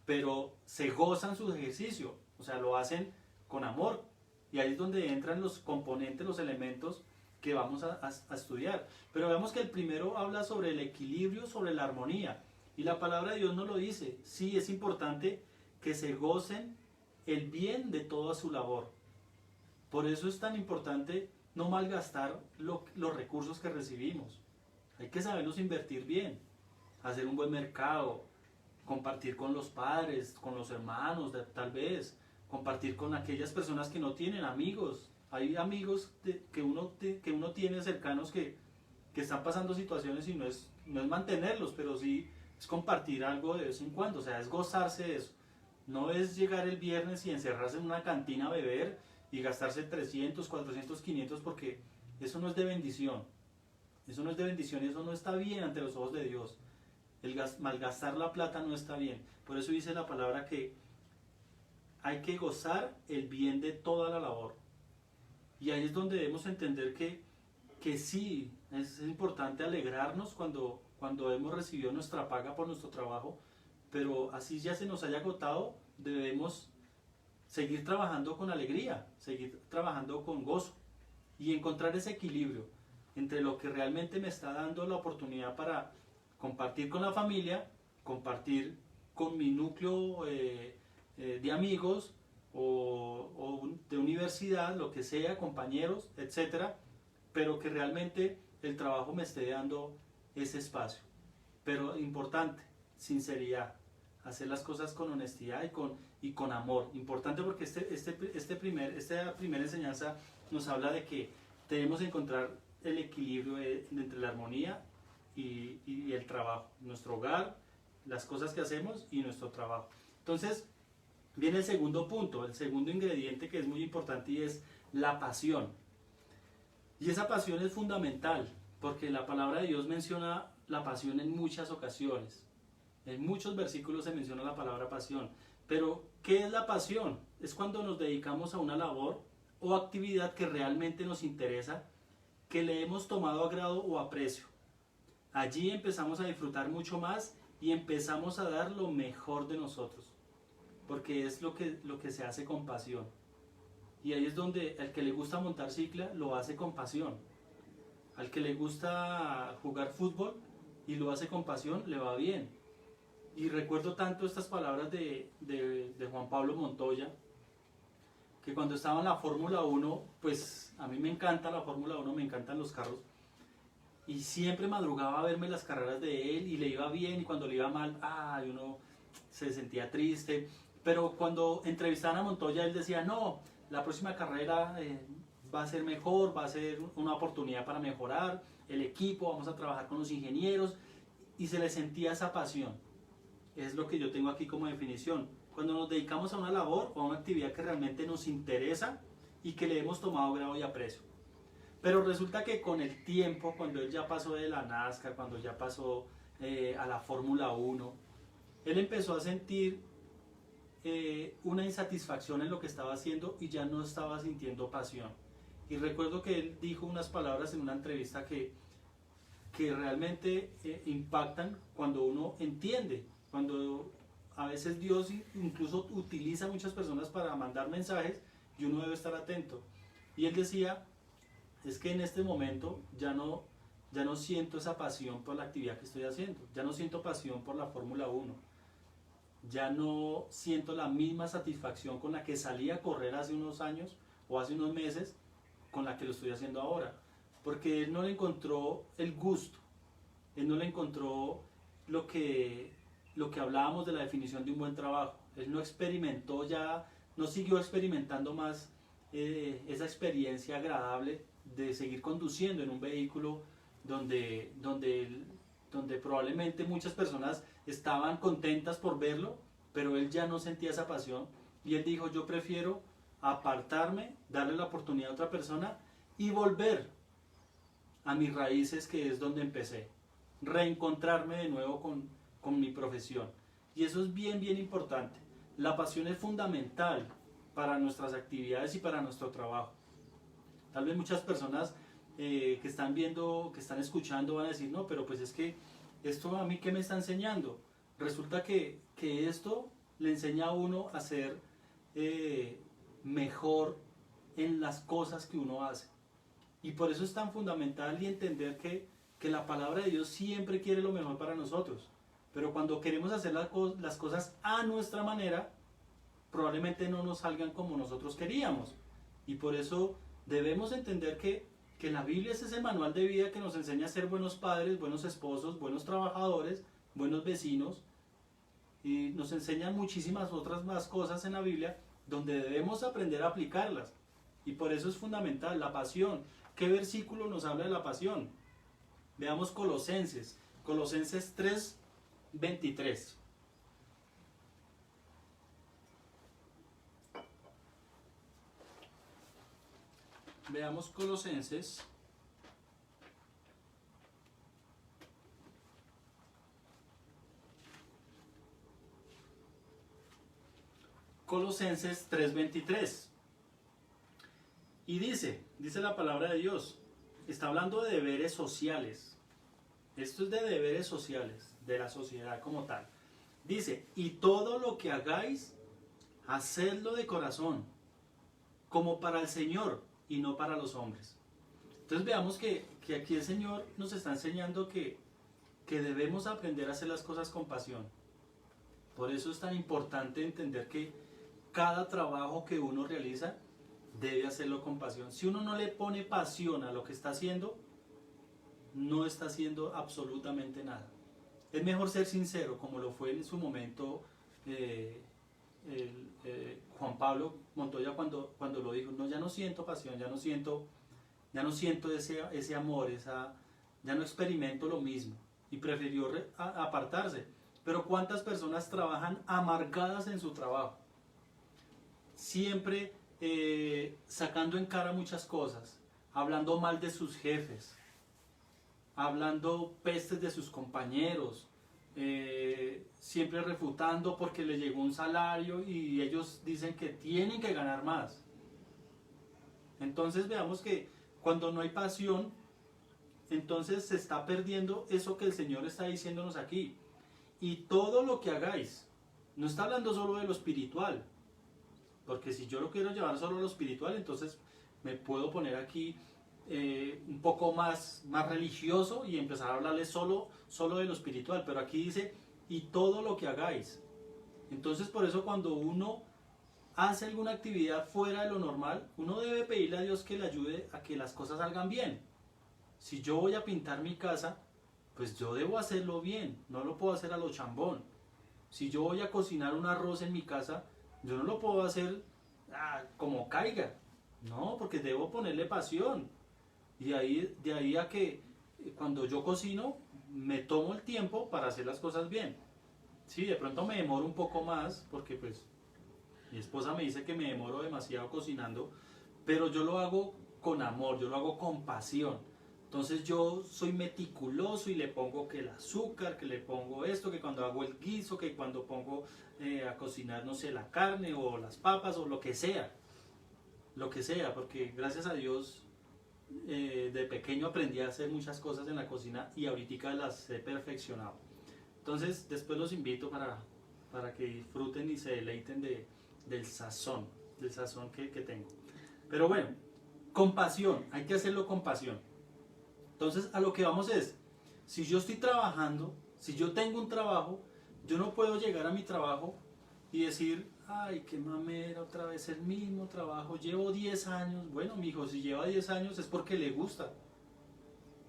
pero se gozan su ejercicio, o sea, lo hacen con amor. Y ahí es donde entran los componentes, los elementos que vamos a estudiar. Pero vemos que el primero habla sobre el equilibrio, sobre la armonía. Y la palabra de Dios nos lo dice. Sí, es importante que se gocen el bien de toda su labor. Por eso es tan importante no malgastar los recursos que recibimos. Hay que saberlos invertir bien, hacer un buen mercado, compartir con los padres, con los hermanos, tal vez, compartir con aquellas personas que no tienen amigos. Hay amigos que uno tiene cercanos que están pasando situaciones y no es mantenerlos, pero sí es compartir algo de vez en cuando, o sea, es gozarse de eso. No es llegar el viernes y encerrarse en una cantina a beber y gastarse 300, 400, 500 porque eso no es de bendición. Eso no es de bendición y eso no está bien ante los ojos de Dios. Malgastar la plata no está bien. Por eso dice la palabra que hay que gozar el bien de toda la labor. Y ahí es donde debemos entender que sí, es importante alegrarnos cuando hemos recibido nuestra paga por nuestro trabajo, pero así ya se nos haya agotado, debemos seguir trabajando con alegría, seguir trabajando con gozo y encontrar ese equilibrio entre lo que realmente me está dando la oportunidad para compartir con la familia, compartir con mi núcleo de amigos o de universidad, lo que sea, compañeros, etcétera, pero que realmente el trabajo me esté dando ese espacio. Pero importante, sinceridad, hacer las cosas con honestidad y con amor. Importante porque esta primera enseñanza nos habla de que debemos encontrar el equilibrio entre la armonía y el trabajo, nuestro hogar, las cosas que hacemos y nuestro trabajo. Entonces, viene el segundo punto, el segundo ingrediente que es muy importante y es la pasión. Y esa pasión es fundamental, porque la palabra de Dios menciona la pasión en muchas ocasiones. En muchos versículos se menciona la palabra pasión. Pero, ¿qué es la pasión? Es cuando nos dedicamos a una labor o actividad que realmente nos interesa, que le hemos tomado agrado o aprecio. Allí empezamos a disfrutar mucho más y empezamos a dar lo mejor de nosotros, porque es lo que se hace con pasión. Y ahí es donde el que le gusta montar cicla lo hace con pasión. Al que le gusta jugar fútbol y lo hace con pasión, le va bien. Y recuerdo tanto estas palabras de Juan Pablo Montoya, que cuando estaba en la Fórmula 1, pues a mí me encanta la Fórmula 1, me encantan los carros, y siempre madrugaba a verme las carreras de él y le iba bien, y cuando le iba mal, uno se sentía triste. Pero cuando entrevistaban a Montoya, él decía, no, la próxima carrera va a ser mejor, va a ser una oportunidad para mejorar el equipo, vamos a trabajar con los ingenieros, y se le sentía esa pasión. Es lo que yo tengo aquí como definición. Cuando nos dedicamos a una labor o a una actividad que realmente nos interesa y que le hemos tomado grado y aprecio. Pero resulta que con el tiempo, cuando él ya pasó de la NASCAR, cuando ya pasó a la Fórmula 1, él empezó a sentir una insatisfacción en lo que estaba haciendo y ya no estaba sintiendo pasión. Y recuerdo que él dijo unas palabras en una entrevista que realmente impactan cuando uno entiende, cuando a veces Dios incluso utiliza a muchas personas para mandar mensajes y uno debe estar atento. Y él decía, es que en este momento ya no siento esa pasión por la actividad que estoy haciendo, ya no siento pasión por la Fórmula 1, ya no siento la misma satisfacción con la que salí a correr hace unos años o hace unos meses con la que lo estoy haciendo ahora, porque él no le encontró el gusto, él no le encontró lo que hablábamos de la definición de un buen trabajo. Él no experimentó ya, no siguió experimentando más esa experiencia agradable de seguir conduciendo en un vehículo donde probablemente muchas personas estaban contentas por verlo, pero él ya no sentía esa pasión y él dijo, yo prefiero apartarme, darle la oportunidad a otra persona y volver a mis raíces, que es donde empecé, reencontrarme de nuevo con mi profesión. Y eso es bien, bien importante. La pasión es fundamental para nuestras actividades y para nuestro trabajo. Tal vez muchas personas que están viendo, que están escuchando van a decir, no, pero pues es que esto a mí ¿qué me está enseñando? Resulta que esto le enseña a uno a ser mejor en las cosas que uno hace. Y por eso es tan fundamental y entender que la palabra de Dios siempre quiere lo mejor para nosotros. Pero cuando queremos hacer las cosas a nuestra manera, probablemente no nos salgan como nosotros queríamos. Y por eso debemos entender que la Biblia es ese manual de vida que nos enseña a ser buenos padres, buenos esposos, buenos trabajadores, buenos vecinos. Y nos enseña muchísimas otras más cosas en la Biblia donde debemos aprender a aplicarlas. Y por eso es fundamental la pasión. ¿Qué versículo nos habla de la pasión? Veamos Colosenses. Colosenses 3:23. Veamos Colosenses. Colosenses 3:23. Y dice la palabra de Dios, está hablando de deberes sociales. Esto es de deberes sociales, de la sociedad como tal. Dice, y todo lo que hagáis, hacedlo de corazón, como para el Señor y no para los hombres. Entonces veamos que aquí el Señor nos está enseñando que debemos aprender a hacer las cosas con pasión. Por eso es tan importante entender que cada trabajo que uno realiza debe hacerlo con pasión. Si uno no le pone pasión a lo que está haciendo, no está haciendo absolutamente nada. Es mejor ser sincero, como lo fue en su momento Juan Pablo Montoya cuando lo dijo. No, ya no siento pasión, ya no siento ese amor, ya no experimento lo mismo. Y prefirió apartarse. Pero ¿cuántas personas trabajan amargadas en su trabajo? Siempre sacando en cara muchas cosas, hablando mal de sus jefes, hablando pestes de sus compañeros, siempre refutando porque le llegó un salario y ellos dicen que tienen que ganar más. Entonces veamos que cuando no hay pasión, entonces se está perdiendo eso que el Señor está diciéndonos aquí. Y todo lo que hagáis, no está hablando solo de lo espiritual, porque si yo lo quiero llevar solo a lo espiritual, entonces me puedo poner aquí un poco más religioso y empezar a hablarle solo de lo espiritual. Pero aquí dice, y todo lo que hagáis. Entonces por eso cuando uno hace alguna actividad fuera de lo normal, uno debe pedirle a Dios que le ayude a que las cosas salgan bien. Si yo voy a pintar mi casa, pues yo debo hacerlo bien, no lo puedo hacer a lo chambón. Si yo voy a cocinar un arroz en mi casa, yo no lo puedo hacer como caiga, no, porque debo ponerle pasión. Y de ahí a que cuando yo cocino, me tomo el tiempo para hacer las cosas bien. Sí, de pronto me demoro un poco más, porque pues mi esposa me dice que me demoro demasiado cocinando, pero yo lo hago con amor, yo lo hago con pasión. Entonces yo soy meticuloso y le pongo que el azúcar, que le pongo esto, que cuando hago el guiso, que cuando pongo a cocinar, no sé, la carne o las papas o lo que sea, porque gracias a Dios de pequeño aprendí a hacer muchas cosas en la cocina y ahorita las he perfeccionado. Entonces después los invito para que disfruten y se deleiten del sazón que tengo. Pero bueno, con pasión, hay que hacerlo con pasión. Entonces a lo que vamos es, si yo estoy trabajando, si yo tengo un trabajo, yo no puedo llegar a mi trabajo y decir, ay, qué mamera, otra vez el mismo trabajo, llevo 10 años. Bueno, mijo, si lleva 10 años es porque le gusta.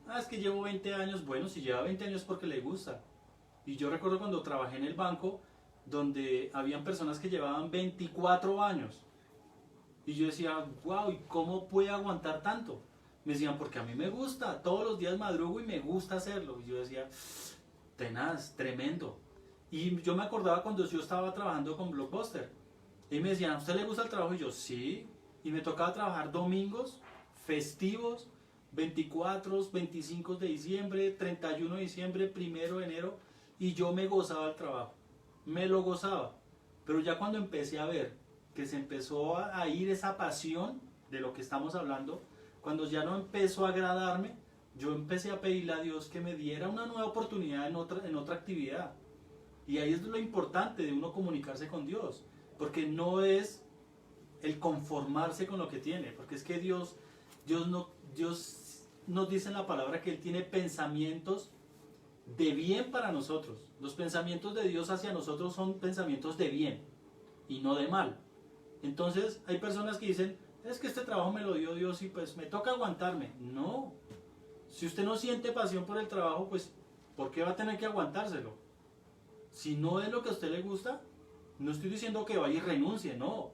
Ah, es que llevo 20 años. Bueno, si lleva 20 años es porque le gusta. Y yo recuerdo cuando trabajé en el banco, donde habían personas que llevaban 24 años. Y yo decía, wow, ¿y cómo puede aguantar tanto? Me decían, porque a mí me gusta, todos los días madrugo y me gusta hacerlo. Y yo decía, tenaz, tremendo. Y yo me acordaba cuando yo estaba trabajando con Blockbuster. Y me decían, ¿a usted le gusta el trabajo? Y yo, sí. Y me tocaba trabajar domingos, festivos, 24, 25 de diciembre, 31 de diciembre, 1 de enero. Y yo me gozaba el trabajo. Me lo gozaba. Pero ya cuando empecé a ver que se empezó a ir esa pasión de lo que estamos hablando, cuando ya no empezó a agradarme, yo empecé a pedirle a Dios que me diera una nueva oportunidad en otra actividad. Y ahí es lo importante de uno comunicarse con Dios, porque no es el conformarse con lo que tiene, porque es que Dios nos dice en la palabra que Él tiene pensamientos de bien para nosotros. Los pensamientos de Dios hacia nosotros son pensamientos de bien y no de mal. Entonces hay personas que dicen, es que este trabajo me lo dio Dios y pues me toca aguantarme. No, si usted no siente pasión por el trabajo, pues ¿por qué va a tener que aguantárselo? Si no es lo que a usted le gusta, no estoy diciendo que vaya y renuncie, no,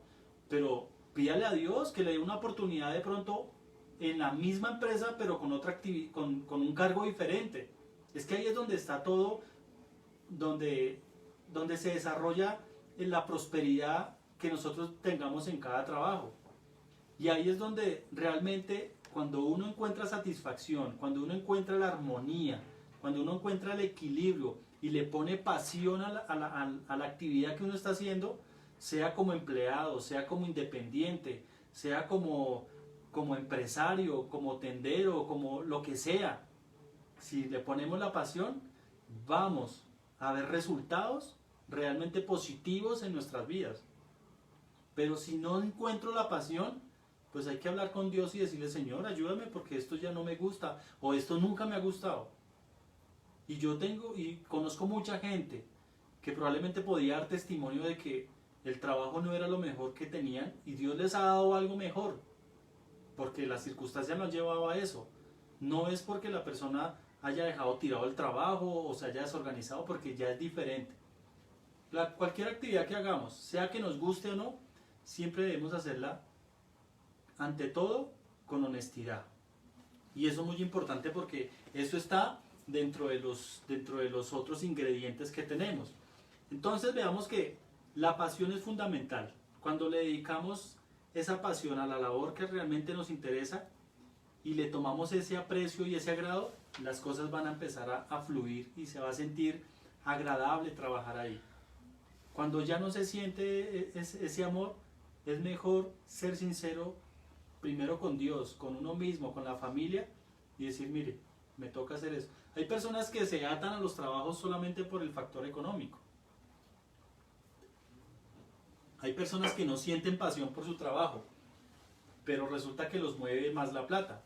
pero pídale a Dios que le dé una oportunidad de pronto en la misma empresa, pero con otra con un cargo diferente. Es que ahí es donde está todo, donde se desarrolla la prosperidad que nosotros tengamos en cada trabajo. Y ahí es donde realmente cuando uno encuentra satisfacción, cuando uno encuentra la armonía, cuando uno encuentra el equilibrio y le pone pasión a la actividad que uno está haciendo, sea como empleado, sea como independiente, sea como empresario, como tendero, como lo que sea, si le ponemos la pasión, vamos a ver resultados realmente positivos en nuestras vidas. Pero si no encuentro la pasión, pues hay que hablar con Dios y decirle, Señor, ayúdame porque esto ya no me gusta o esto nunca me ha gustado. Y yo conozco mucha gente que probablemente podía dar testimonio de que el trabajo no era lo mejor que tenían y Dios les ha dado algo mejor, porque las circunstancias lo han llevado a eso. No es porque la persona haya dejado tirado el trabajo o se haya desorganizado, porque ya es diferente. Cualquier actividad que hagamos, sea que nos guste o no, siempre debemos hacerla ante todo con honestidad. Y eso es muy importante porque eso está dentro de los otros ingredientes que tenemos. Entonces veamos que la pasión es fundamental. Cuando le dedicamos esa pasión a la labor que realmente nos interesa y le tomamos ese aprecio y ese agrado, las cosas van a empezar a fluir y se va a sentir agradable trabajar ahí. Cuando ya no se siente ese amor, es mejor ser sincero primero con Dios, con uno mismo, con la familia, y decir, mire, me toca hacer eso. Hay personas que se atan a los trabajos solamente por el factor económico. Hay personas que no sienten pasión por su trabajo, pero resulta que los mueve más la plata.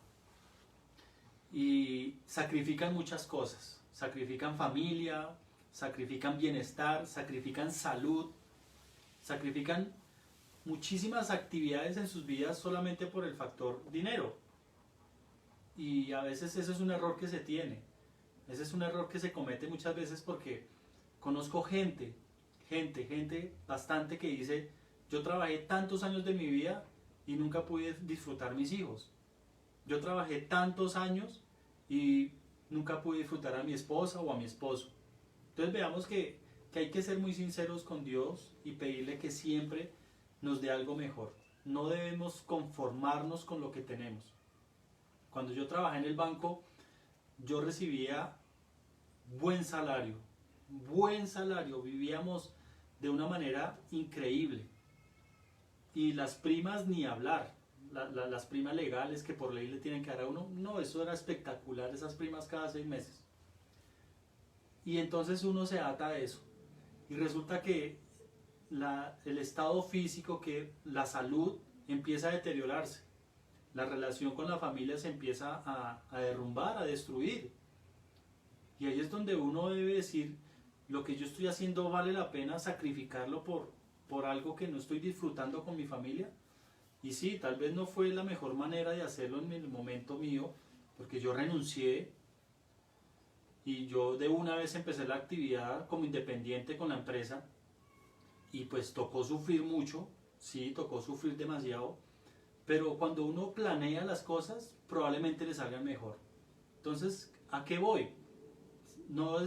Y sacrifican muchas cosas. Sacrifican familia, sacrifican bienestar, sacrifican salud, sacrifican muchísimas actividades en sus vidas solamente por el factor dinero. Y a veces ese es un error que se tiene. Ese es un error que se comete muchas veces porque conozco gente bastante que dice, yo trabajé tantos años de mi vida y nunca pude disfrutar mis hijos. Yo trabajé tantos años y nunca pude disfrutar a mi esposa o a mi esposo. Entonces veamos que hay que ser muy sinceros con Dios y pedirle que siempre nos dé algo mejor. No debemos conformarnos con lo que tenemos. Cuando yo trabajé en el banco, yo recibía buen salario, vivíamos de una manera increíble. Y las primas ni hablar, las primas legales que por ley le tienen que dar a uno, no, eso era espectacular, esas primas cada 6 meses. Y entonces uno se ata a eso. Y resulta que el estado físico, que la salud empieza a deteriorarse. La relación con la familia se empieza a derrumbar, a destruir. Y ahí es donde uno debe decir, lo que yo estoy haciendo vale la pena sacrificarlo por algo que no estoy disfrutando con mi familia. Y sí, tal vez no fue la mejor manera de hacerlo en el momento mío, porque yo renuncié y yo de una vez empecé la actividad como independiente con la empresa y pues tocó sufrir mucho, sí, tocó sufrir demasiado, pero cuando uno planea las cosas probablemente le salgan mejor. Entonces, ¿a qué voy? No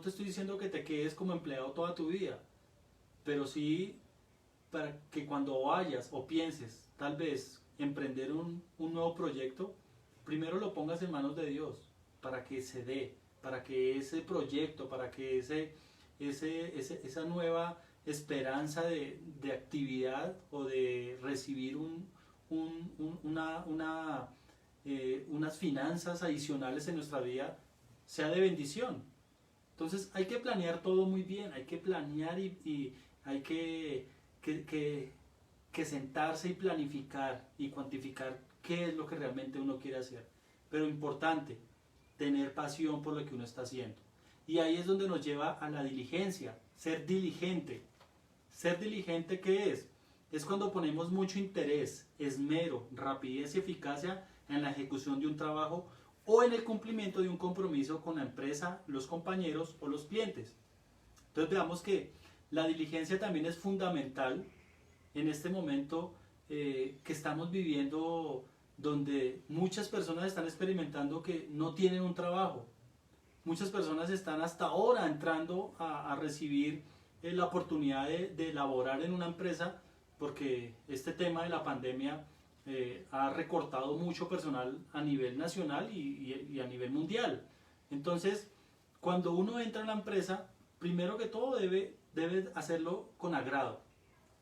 te estoy diciendo que te quedes como empleado toda tu vida, pero sí para que cuando vayas o pienses tal vez emprender un nuevo proyecto, primero lo pongas en manos de Dios para que se dé, para que ese proyecto, para que esa nueva esperanza de actividad o de recibir unas finanzas adicionales en nuestra vida sea de bendición. Entonces hay que planear todo muy bien, hay que planear y hay que sentarse y planificar y cuantificar qué es lo que realmente uno quiere hacer. Pero importante, tener pasión por lo que uno está haciendo. Y ahí es donde nos lleva a la diligencia, ser diligente. ¿Ser diligente qué es? es cuando ponemos mucho interés, esmero, rapidez y eficacia en la ejecución de un trabajo o en el cumplimiento de un compromiso con la empresa, los compañeros o los clientes. Entonces veamos que la diligencia también es fundamental en este momento que estamos viviendo, donde muchas personas están experimentando que no tienen un trabajo. Muchas personas están hasta ahora entrando a recibir la oportunidad de laborar en una empresa, porque este tema de la pandemia ha recortado mucho personal a nivel nacional y a nivel mundial. Entonces, cuando uno entra en la empresa, primero que todo debe hacerlo con agrado.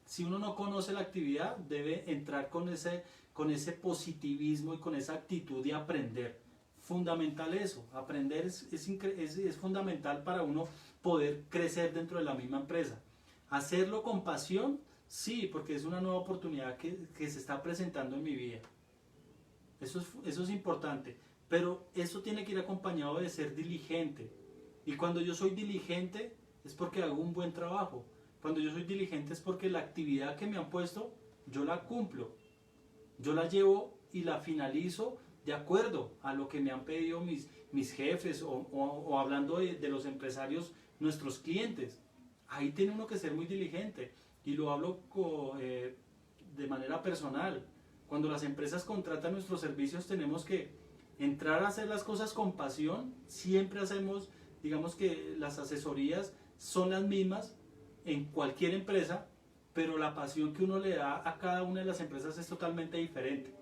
Si uno no conoce la actividad, debe entrar con ese positivismo y con esa actitud de aprender. Fundamental eso, aprender es fundamental para uno poder crecer dentro de la misma empresa. Hacerlo con pasión, sí, porque es una nueva oportunidad que se está presentando en mi vida. Eso es importante, pero eso tiene que ir acompañado de ser diligente. Y cuando yo soy diligente es porque hago un buen trabajo. Cuando yo soy diligente es porque la actividad que me han puesto, yo la cumplo. Yo la llevo y la finalizo de acuerdo a lo que me han pedido mis jefes o hablando de los empresarios, nuestros clientes. Ahí tiene uno que ser muy diligente y lo hablo de manera personal. Cuando las empresas contratan nuestros servicios tenemos que entrar a hacer las cosas con pasión. Siempre hacemos, digamos que las asesorías son las mismas en cualquier empresa, pero la pasión que uno le da a cada una de las empresas es totalmente diferente.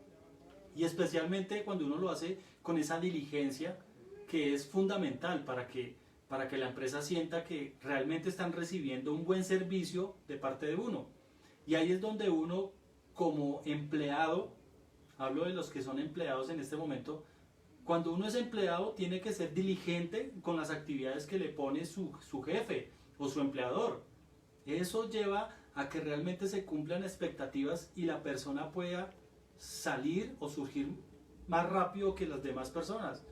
Y especialmente cuando uno lo hace con esa diligencia que es fundamental para que la empresa sienta que realmente están recibiendo un buen servicio de parte de uno. Y ahí es donde uno, como empleado, hablo de los que son empleados en este momento, cuando uno es empleado tiene que ser diligente con las actividades que le pone su jefe o su empleador. Eso lleva a que realmente se cumplan expectativas y la persona pueda salir o surgir más rápido que las demás personas.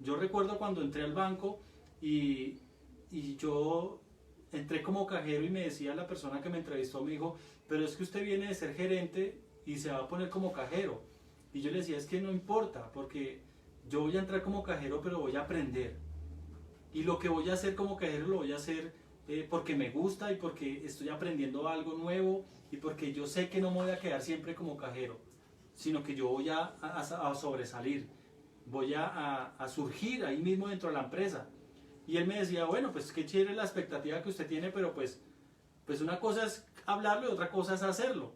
Yo recuerdo cuando entré al banco y yo entré como cajero y me decía la persona que me entrevistó, me dijo, pero es que usted viene de ser gerente y se va a poner como cajero. Y yo le decía, es que no importa, porque yo voy a entrar como cajero, pero voy a aprender. Y lo que voy a hacer como cajero lo voy a hacer porque me gusta y porque estoy aprendiendo algo nuevo y porque yo sé que no me voy a quedar siempre como cajero, sino que yo voy a sobresalir, voy a surgir ahí mismo dentro de la empresa. Y él me decía, bueno, pues qué chévere la expectativa que usted tiene, pero pues una cosa es hablarlo y otra cosa es hacerlo.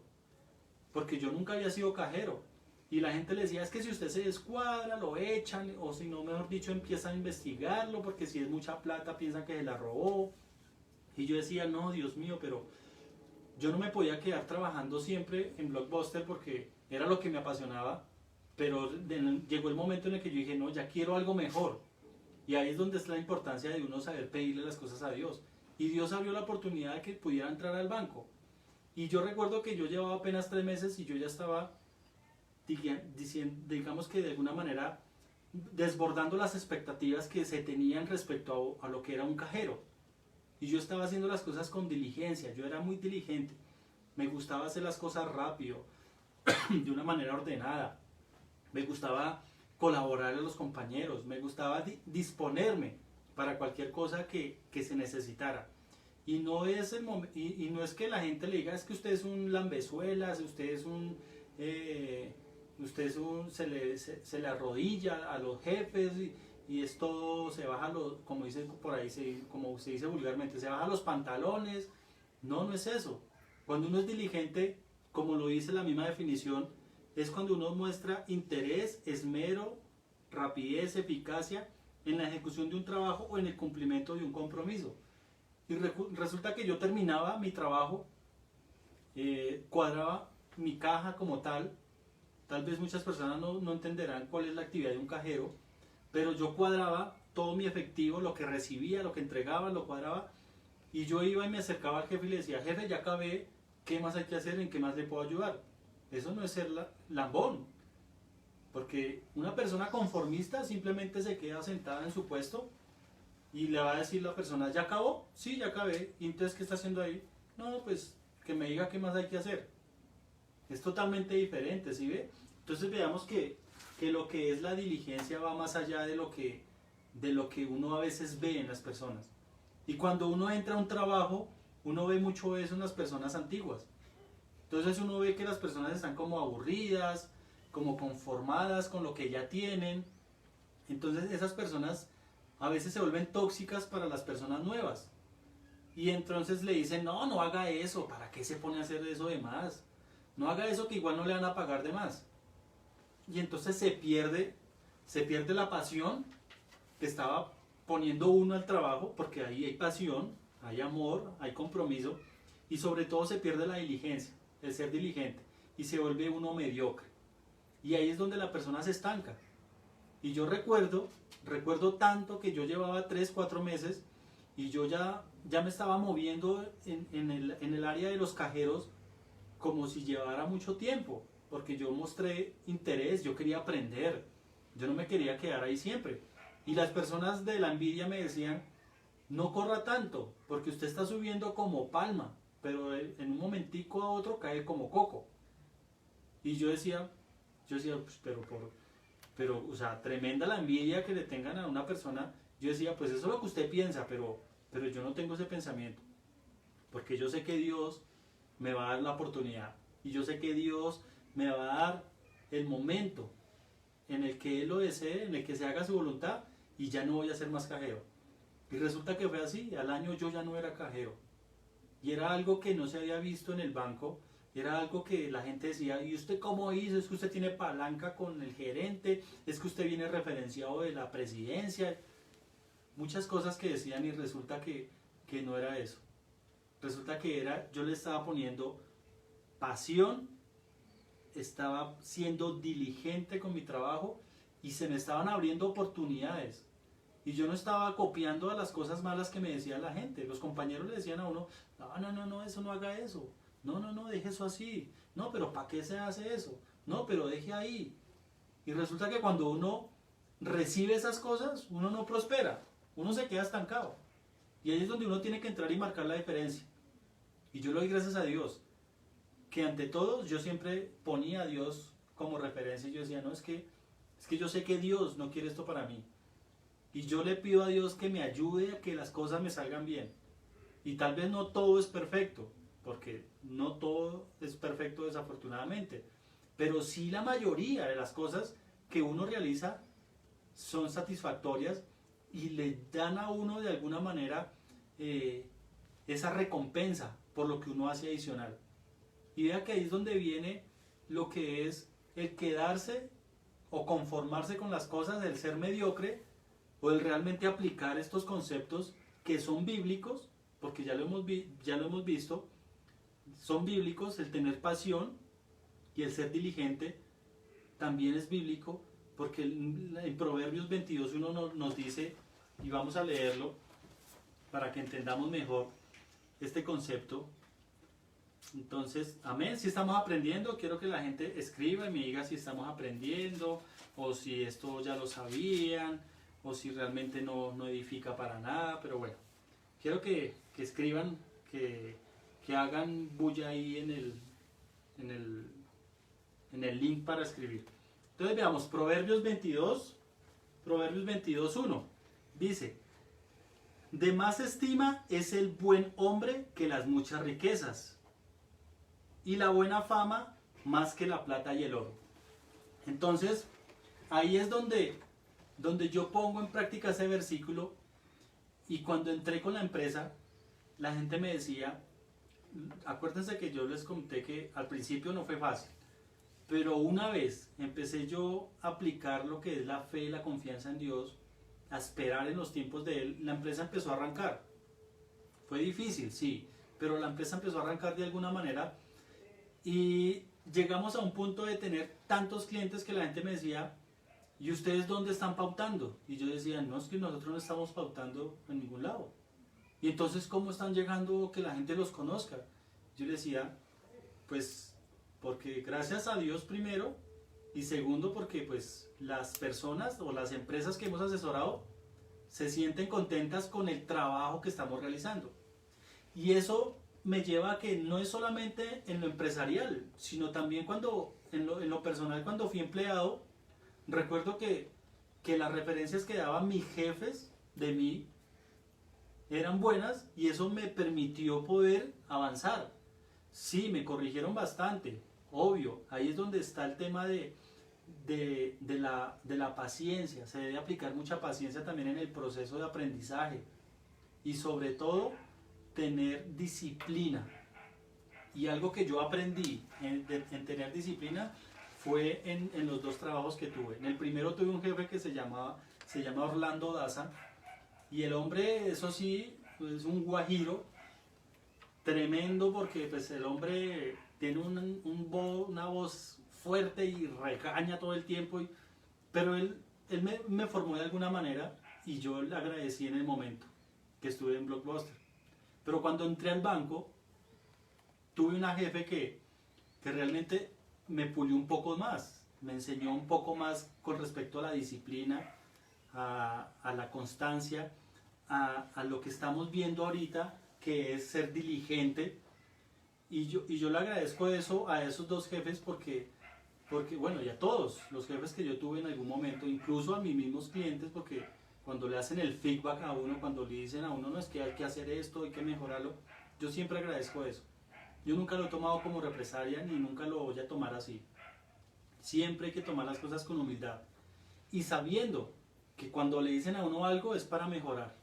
Porque yo nunca había sido cajero. Y la gente le decía, es que si usted se descuadra, lo echan, o si no, mejor dicho, empiezan a investigarlo, porque si es mucha plata piensan que se la robó. Y yo decía, no, Dios mío, pero yo no me podía quedar trabajando siempre en Blockbuster porque era lo que me apasionaba, pero llegó el momento en el que yo dije, no, ya quiero algo mejor. Y ahí es donde está la importancia de uno saber pedirle las cosas a Dios. Y Dios abrió la oportunidad de que pudiera entrar al banco. Y yo recuerdo que yo llevaba apenas 3 meses y yo ya estaba, digamos que de alguna manera, desbordando las expectativas que se tenían respecto a lo que era un cajero. Y yo estaba haciendo las cosas con diligencia, yo era muy diligente. Me gustaba hacer las cosas rápido, de una manera ordenada. Me gustaba colaborar a los compañeros, me gustaba disponerme para cualquier cosa que se necesitara. Y no es y no es que la gente le diga, es que usted es un lambezuelas, se le arrodilla a los jefes y es todo, se baja como dice por ahí, como se dice vulgarmente, se baja los pantalones. No, no es eso. Cuando uno es diligente, como lo dice la misma definición, es cuando uno muestra interés, esmero, rapidez, eficacia en la ejecución de un trabajo o en el cumplimiento de un compromiso. Y resulta que yo terminaba mi trabajo, cuadraba mi caja como tal. Tal vez muchas personas no entenderán cuál es la actividad de un cajero, pero yo cuadraba todo mi efectivo, lo que recibía, lo que entregaba, lo cuadraba, y yo iba y me acercaba al jefe y le decía, jefe, ya acabé, ¿qué más hay que hacer? ¿En qué más le puedo ayudar? Eso no es ser lambón, porque una persona conformista simplemente se queda sentada en su puesto y le va a decir la persona, ¿ya acabó? Sí, ya acabé. ¿Y entonces qué está haciendo ahí? No, pues que me diga qué más hay que hacer. Es totalmente diferente, ¿sí ve? Entonces veamos que lo que es la diligencia va más allá de lo que uno a veces ve en las personas. Y cuando uno entra a un trabajo, uno ve mucho eso en las personas antiguas. Entonces uno ve que las personas están como aburridas, como conformadas con lo que ya tienen. Entonces esas personas a veces se vuelven tóxicas para las personas nuevas. Y entonces le dicen, no, no haga eso, ¿para qué se pone a hacer eso de más? No haga eso que igual no le van a pagar de más. Y entonces se pierde la pasión que estaba poniendo uno al trabajo, porque ahí hay pasión, hay amor, hay compromiso, y sobre todo se pierde la diligencia, el ser diligente, y se vuelve uno mediocre. Y ahí es donde la persona se estanca. Y yo recuerdo tanto que yo llevaba 3, 4 meses y yo ya me estaba moviendo en el área de los cajeros como si llevara mucho tiempo, porque yo mostré interés, yo quería aprender, yo no me quería quedar ahí siempre. Y las personas de la envidia me decían, no corra tanto, porque usted está subiendo como palma, pero en un momentico a otro cae como coco. Y yo decía, pues, pero, o sea, tremenda la envidia que le tengan a una persona. Yo decía, pues eso es lo que usted piensa, pero yo no tengo ese pensamiento, porque yo sé que Dios me va a dar la oportunidad, y yo sé que Dios me va a dar el momento en el que Él lo desee, en el que se haga su voluntad, y ya no voy a ser más cajero. Y resulta que fue así, al año yo ya no era cajero, y era algo que no se había visto en el banco. Era algo que la gente decía, ¿y usted cómo hizo? Es que usted tiene palanca con el gerente, es que usted viene referenciado de la presidencia. Muchas cosas que decían, y resulta que no era eso. Resulta que yo le estaba poniendo pasión, estaba siendo diligente con mi trabajo y se me estaban abriendo oportunidades. Y yo no estaba copiando a las cosas malas que me decía la gente. Los compañeros le decían a uno, no, eso no haga eso. No, deje eso así. No, pero ¿para qué se hace eso? No, pero deje ahí. Y resulta que cuando uno recibe esas cosas, uno no prospera. Uno se queda estancado. Y ahí es donde uno tiene que entrar y marcar la diferencia. Y yo le doy gracias a Dios, que ante todo yo siempre ponía a Dios como referencia. Y yo decía, no, es que yo sé que Dios no quiere esto para mí. Y yo le pido a Dios que me ayude a que las cosas me salgan bien. Y tal vez no todo es perfecto, porque no todo es perfecto desafortunadamente, pero sí la mayoría de las cosas que uno realiza son satisfactorias y le dan a uno de alguna manera esa recompensa por lo que uno hace adicional. Y vea que ahí es donde viene lo que es el quedarse o conformarse con las cosas, el ser mediocre, o el realmente aplicar estos conceptos que son bíblicos, porque ya lo hemos visto, son bíblicos. El tener pasión y el ser diligente también es bíblico, porque en Proverbios 22:1 nos dice, y vamos a leerlo para que entendamos mejor este concepto. Entonces, amén, si estamos aprendiendo. Quiero que la gente escriba y me diga si estamos aprendiendo, o si esto ya lo sabían, o si realmente no edifica para nada. Pero bueno, quiero que escriban, que hagan bulla ahí en el link para escribir. Entonces veamos, Proverbios 22:1 dice, de más estima es el buen hombre que las muchas riquezas, y la buena fama más que la plata y el oro. Entonces, ahí es donde yo pongo en práctica ese versículo. Y cuando entré con la empresa, la gente me decía, acuérdense que yo les conté que al principio no fue fácil, pero una vez empecé yo a aplicar lo que es la fe y la confianza en Dios, a esperar en los tiempos de Él, la empresa empezó a arrancar. Fue difícil, sí, pero la empresa empezó a arrancar de alguna manera, y llegamos a un punto de tener tantos clientes que la gente me decía, ¿y ustedes dónde están pautando? Y yo decía, no, es que nosotros no estamos pautando en ningún lado. Y entonces, ¿cómo están llegando que la gente los conozca? Yo le decía, pues porque gracias a Dios primero, y segundo porque pues las personas o las empresas que hemos asesorado se sienten contentas con el trabajo que estamos realizando. Y eso me lleva a que no es solamente en lo empresarial, sino también cuando, en lo personal, cuando fui empleado, recuerdo que las referencias que daban mis jefes de mí eran buenas y eso me permitió poder avanzar. Sí, me corrigieron bastante, obvio, ahí es donde está el tema de la paciencia, se debe aplicar mucha paciencia también en el proceso de aprendizaje y sobre todo tener disciplina. Y algo que yo aprendí en tener disciplina fue en los dos trabajos que tuve. En el primero tuve un jefe que se llama Orlando Daza, y el hombre, eso sí, es un guajiro tremendo porque pues el hombre tiene una voz fuerte y regaña todo el tiempo, pero él me formó de alguna manera y yo le agradecí en el momento que estuve en Blockbuster. Pero cuando entré al banco, tuve una jefe que realmente me pulió un poco más, me enseñó un poco más con respecto a la disciplina, a la constancia, a lo que estamos viendo ahorita, que es ser diligente. Y yo le agradezco eso a esos dos jefes porque, bueno, y a todos los jefes que yo tuve en algún momento, incluso a mis mismos clientes, porque cuando le hacen el feedback a uno, cuando le dicen a uno, no, es que hay que hacer esto, hay que mejorarlo, yo siempre agradezco eso. Yo nunca lo he tomado como represalia ni nunca lo voy a tomar así. Siempre hay que tomar las cosas con humildad y sabiendo que cuando le dicen a uno algo es para mejorar.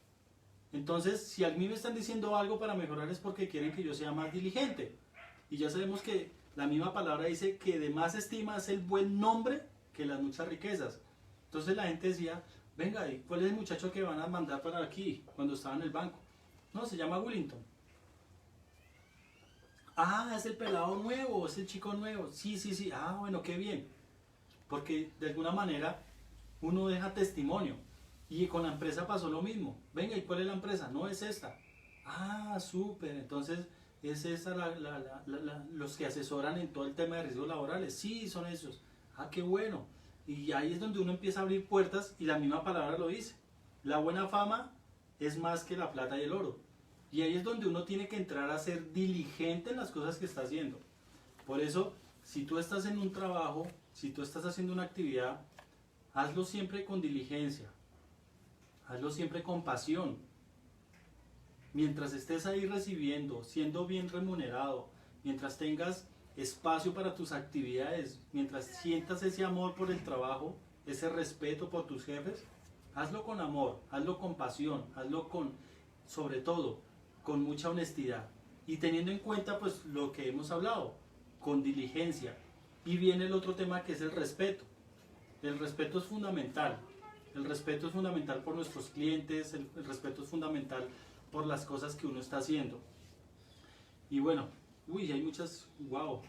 Entonces, si a mí me están diciendo algo para mejorar es porque quieren que yo sea más diligente. Y ya sabemos que la misma palabra dice que de más estima es el buen nombre que las muchas riquezas. Entonces la gente decía, venga, ¿y cuál es el muchacho que van a mandar para aquí cuando estaba en el banco? No, se llama Willington. Ah, es el pelado nuevo, es el chico nuevo. Sí, sí, sí. Ah, bueno, qué bien. Porque de alguna manera uno deja testimonio. Y con la empresa pasó lo mismo. Venga, ¿y cuál es la empresa? No, es esta. Ah, súper. Entonces, ¿es esa los que asesoran en todo el tema de riesgos laborales? Sí, son esos. Ah, qué bueno. Y ahí es donde uno empieza a abrir puertas y la misma palabra lo dice. La buena fama es más que la plata y el oro. Y ahí es donde uno tiene que entrar a ser diligente en las cosas que está haciendo. Por eso, si tú estás en un trabajo, si tú estás haciendo una actividad, hazlo siempre con diligencia. Hazlo siempre con pasión. Mientras estés ahí recibiendo, siendo bien remunerado, mientras tengas espacio para tus actividades, mientras sientas ese amor por el trabajo, ese respeto por tus jefes, hazlo con amor, hazlo con pasión, hazlo con, sobre todo, con mucha honestidad y teniendo en cuenta pues lo que hemos hablado, con diligencia. Y viene el otro tema que es el respeto. El respeto es fundamental. El respeto es fundamental por nuestros clientes, el respeto es fundamental por las cosas que uno está haciendo. Y bueno, uy, hay muchas, wow,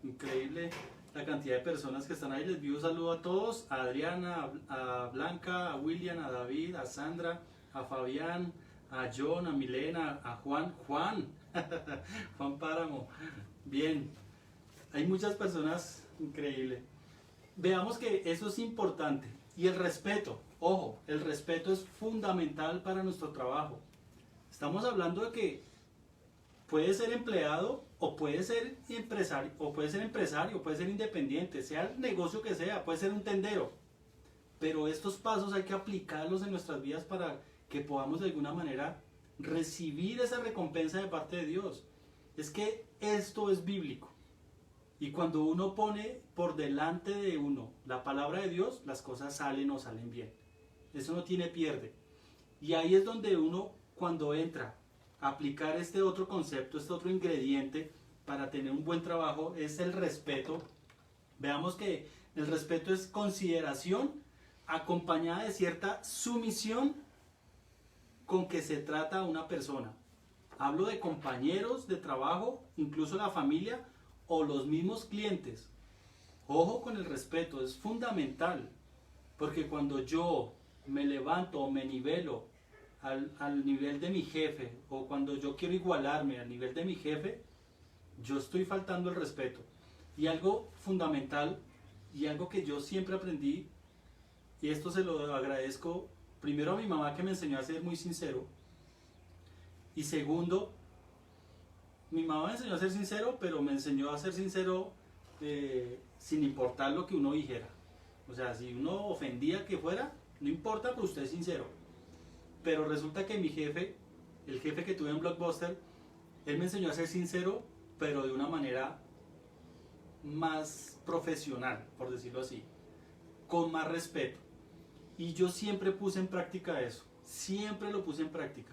increíble la cantidad de personas que están ahí. Les envío un saludo a todos, a Adriana, a Blanca, a William, a David, a Sandra, a Fabián, a John, a Milena, a Juan, Juan Páramo. Bien, hay muchas personas, increíble. Veamos que eso es importante. Y el respeto, ojo, el respeto es fundamental para nuestro trabajo. Estamos hablando de que puede ser empleado o puede ser empresario, o puede ser independiente, sea el negocio que sea, puede ser un tendero. Pero estos pasos hay que aplicarlos en nuestras vidas para que podamos de alguna manera recibir esa recompensa de parte de Dios. Es que esto es bíblico. Y cuando uno pone por delante de uno la palabra de Dios, las cosas salen o salen bien. Eso no tiene pierde. Y ahí es donde uno, cuando entra a aplicar este otro concepto, este otro ingrediente para tener un buen trabajo, es el respeto. Veamos que el respeto es consideración acompañada de cierta sumisión con que se trata a una persona. Hablo de compañeros de trabajo, incluso la familia o los mismos clientes. Ojo con el respeto, es fundamental, porque cuando yo me levanto o me nivelo al nivel de mi jefe, o cuando yo quiero igualarme al nivel de mi jefe, yo estoy faltando el respeto. Y algo fundamental, y algo que yo siempre aprendí, y esto se lo agradezco primero a mi mamá, que me enseñó a ser muy sincero, y segundo, mi mamá me enseñó a ser sincero, pero me enseñó a ser sincero sin importar lo que uno dijera. O sea, si uno ofendía que fuera, no importa, pues usted es sincero. Pero resulta que mi jefe, el jefe que tuve en Blockbuster, él me enseñó a ser sincero, pero de una manera más profesional, por decirlo así, con más respeto. Y yo siempre puse en práctica eso, siempre lo puse en práctica.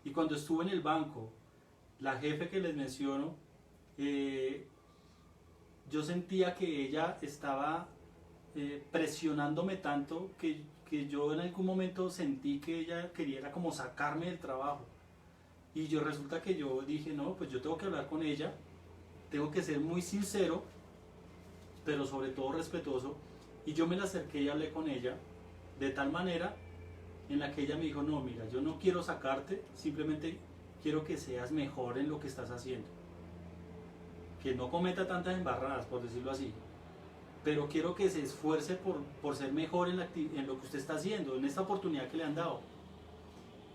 Y cuando estuve en el banco, la jefe que les menciono, yo sentía que ella estaba presionándome tanto que yo en algún momento sentí que ella quería como sacarme del trabajo. Y yo resulta que yo dije, no, pues yo tengo que hablar con ella, tengo que ser muy sincero, pero sobre todo respetuoso. Y yo me la acerqué y hablé con ella de tal manera en la que ella me dijo, no, mira, yo no quiero sacarte, simplemente quiero que seas mejor en lo que estás haciendo. Que no cometa tantas embarradas, por decirlo así. Pero quiero que se esfuerce por ser mejor en lo que usted está haciendo, en esta oportunidad que le han dado.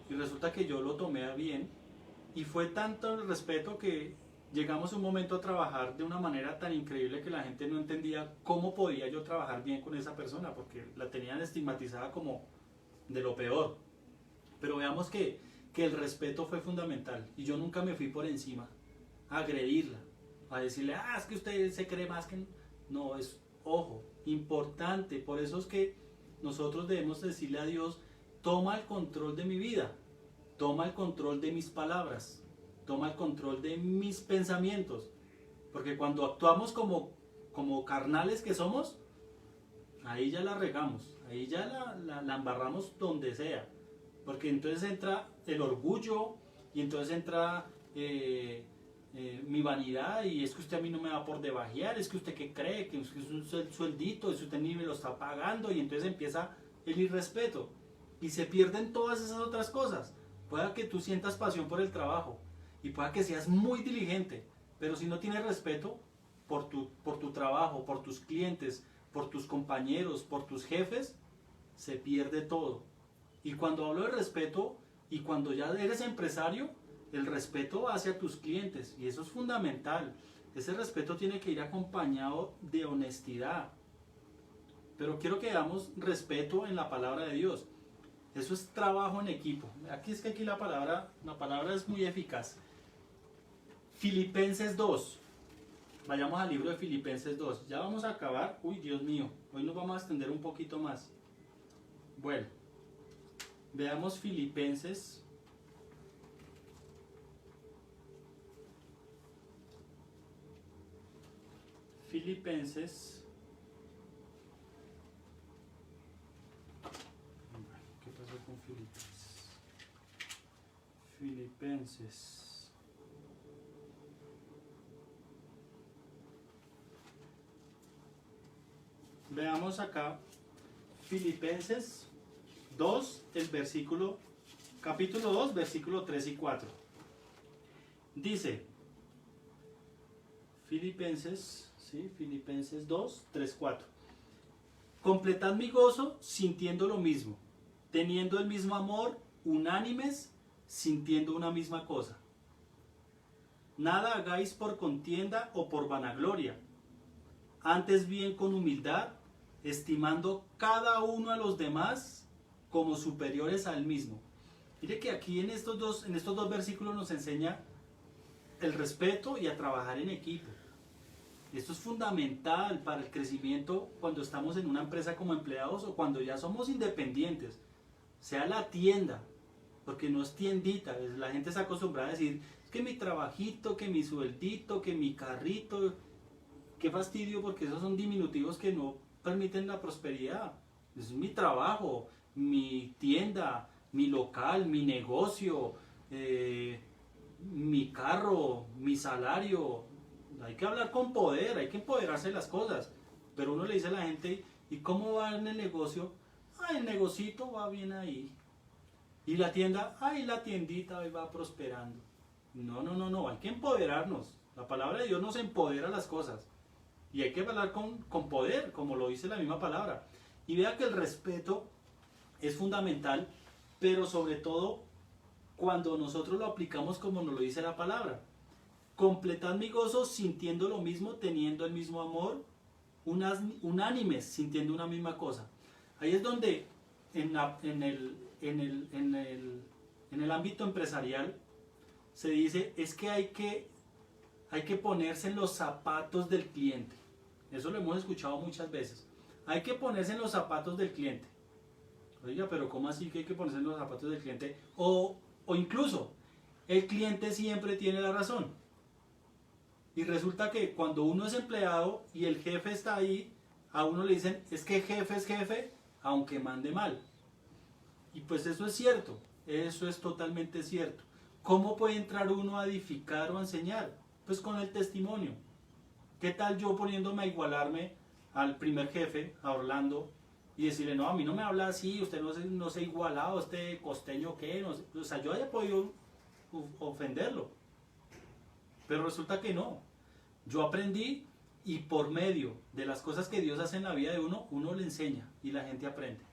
Y resulta que yo lo tomé a bien. Y fue tanto el respeto que llegamos un momento a trabajar de una manera tan increíble que la gente no entendía cómo podía yo trabajar bien con esa persona, porque la tenían estigmatizada como de lo peor. Pero veamos que el respeto fue fundamental y yo nunca me fui por encima a agredirla, a decirle, es que usted se cree más que... No, es, ojo, importante, por eso es que nosotros debemos decirle a Dios, toma el control de mi vida, toma el control de mis palabras, toma el control de mis pensamientos, porque cuando actuamos como carnales que somos, ahí ya la regamos, ahí ya la embarramos donde sea, porque entonces entra el orgullo y entonces entra mi vanidad y es que usted a mí no me va por debajear, es que usted qué cree, que es un sueldito, es que usted ni me lo está pagando y entonces empieza el irrespeto y se pierden todas esas otras cosas. Pueda que tú sientas pasión por el trabajo y pueda que seas muy diligente, pero si no tienes respeto por tu trabajo, por tus clientes, por tus compañeros, por tus jefes, se pierde todo. Y cuando hablo de respeto y cuando ya eres empresario, el respeto hacia tus clientes y eso es fundamental. Ese respeto tiene que ir acompañado de honestidad. Pero quiero que damos respeto en la palabra de Dios. Eso es trabajo en equipo. Aquí la palabra es muy eficaz. Filipenses 2. Vayamos al libro de Filipenses 2. Ya vamos a acabar. Uy, Dios mío. Hoy nos vamos a extender un poquito más. Bueno. Veamos Filipenses. Filipenses. ¿Qué pasó con Filipenses? Filipenses. Veamos acá Filipenses 2, capítulo 2, versículo 3 y 4. Dice, Filipenses 2, 3, 4. Completad mi gozo sintiendo lo mismo, teniendo el mismo amor, unánimes, sintiendo una misma cosa. Nada hagáis por contienda o por vanagloria, antes bien con humildad, estimando cada uno a los demás como superiores al mismo. Mire que aquí en estos dos versículos nos enseña el respeto y a trabajar en equipo. Esto es fundamental para el crecimiento cuando estamos en una empresa como empleados o cuando ya somos independientes, sea la tienda, porque no es tiendita, la gente está acostumbrada a decir, es que mi trabajito, que mi sueldito, que mi carrito, qué fastidio, porque esos son diminutivos que no permiten la prosperidad. Es mi trabajo, mi tienda, mi local, mi negocio, mi carro, mi salario. Hay que hablar con poder, hay que empoderarse de las cosas. Pero uno le dice a la gente, ¿y cómo va en el negocio? El negocito va bien ahí. Y la tienda, la tiendita ahí va prosperando. No, hay que empoderarnos. La palabra de Dios nos empodera las cosas. Y hay que hablar con poder, como lo dice la misma palabra. Y vea que el respeto es fundamental, pero sobre todo cuando nosotros lo aplicamos como nos lo dice la palabra. completad mi gozo sintiendo lo mismo, teniendo el mismo amor, unánimes, sintiendo una misma cosa. Ahí es donde en el ámbito empresarial se dice, es que hay que ponerse en los zapatos del cliente. Eso lo hemos escuchado muchas veces. Hay que ponerse en los zapatos del cliente. Oiga, pero ¿cómo así que hay que ponerse en los zapatos del cliente? O incluso, el cliente siempre tiene la razón. Y resulta que cuando uno es empleado y el jefe está ahí, a uno le dicen, es que jefe es jefe, aunque mande mal. Y pues eso es cierto, eso es totalmente cierto. ¿Cómo puede entrar uno a edificar o a enseñar? Pues con el testimonio. ¿Qué tal yo poniéndome a igualarme al primer jefe, a Orlando, y decirle, no, a mí no me habla así, usted no se ha igualado, este costeño qué, no sé. O sea, yo haya podido ofenderlo, pero resulta que no. Yo aprendí y por medio de las cosas que Dios hace en la vida de uno le enseña y la gente aprende.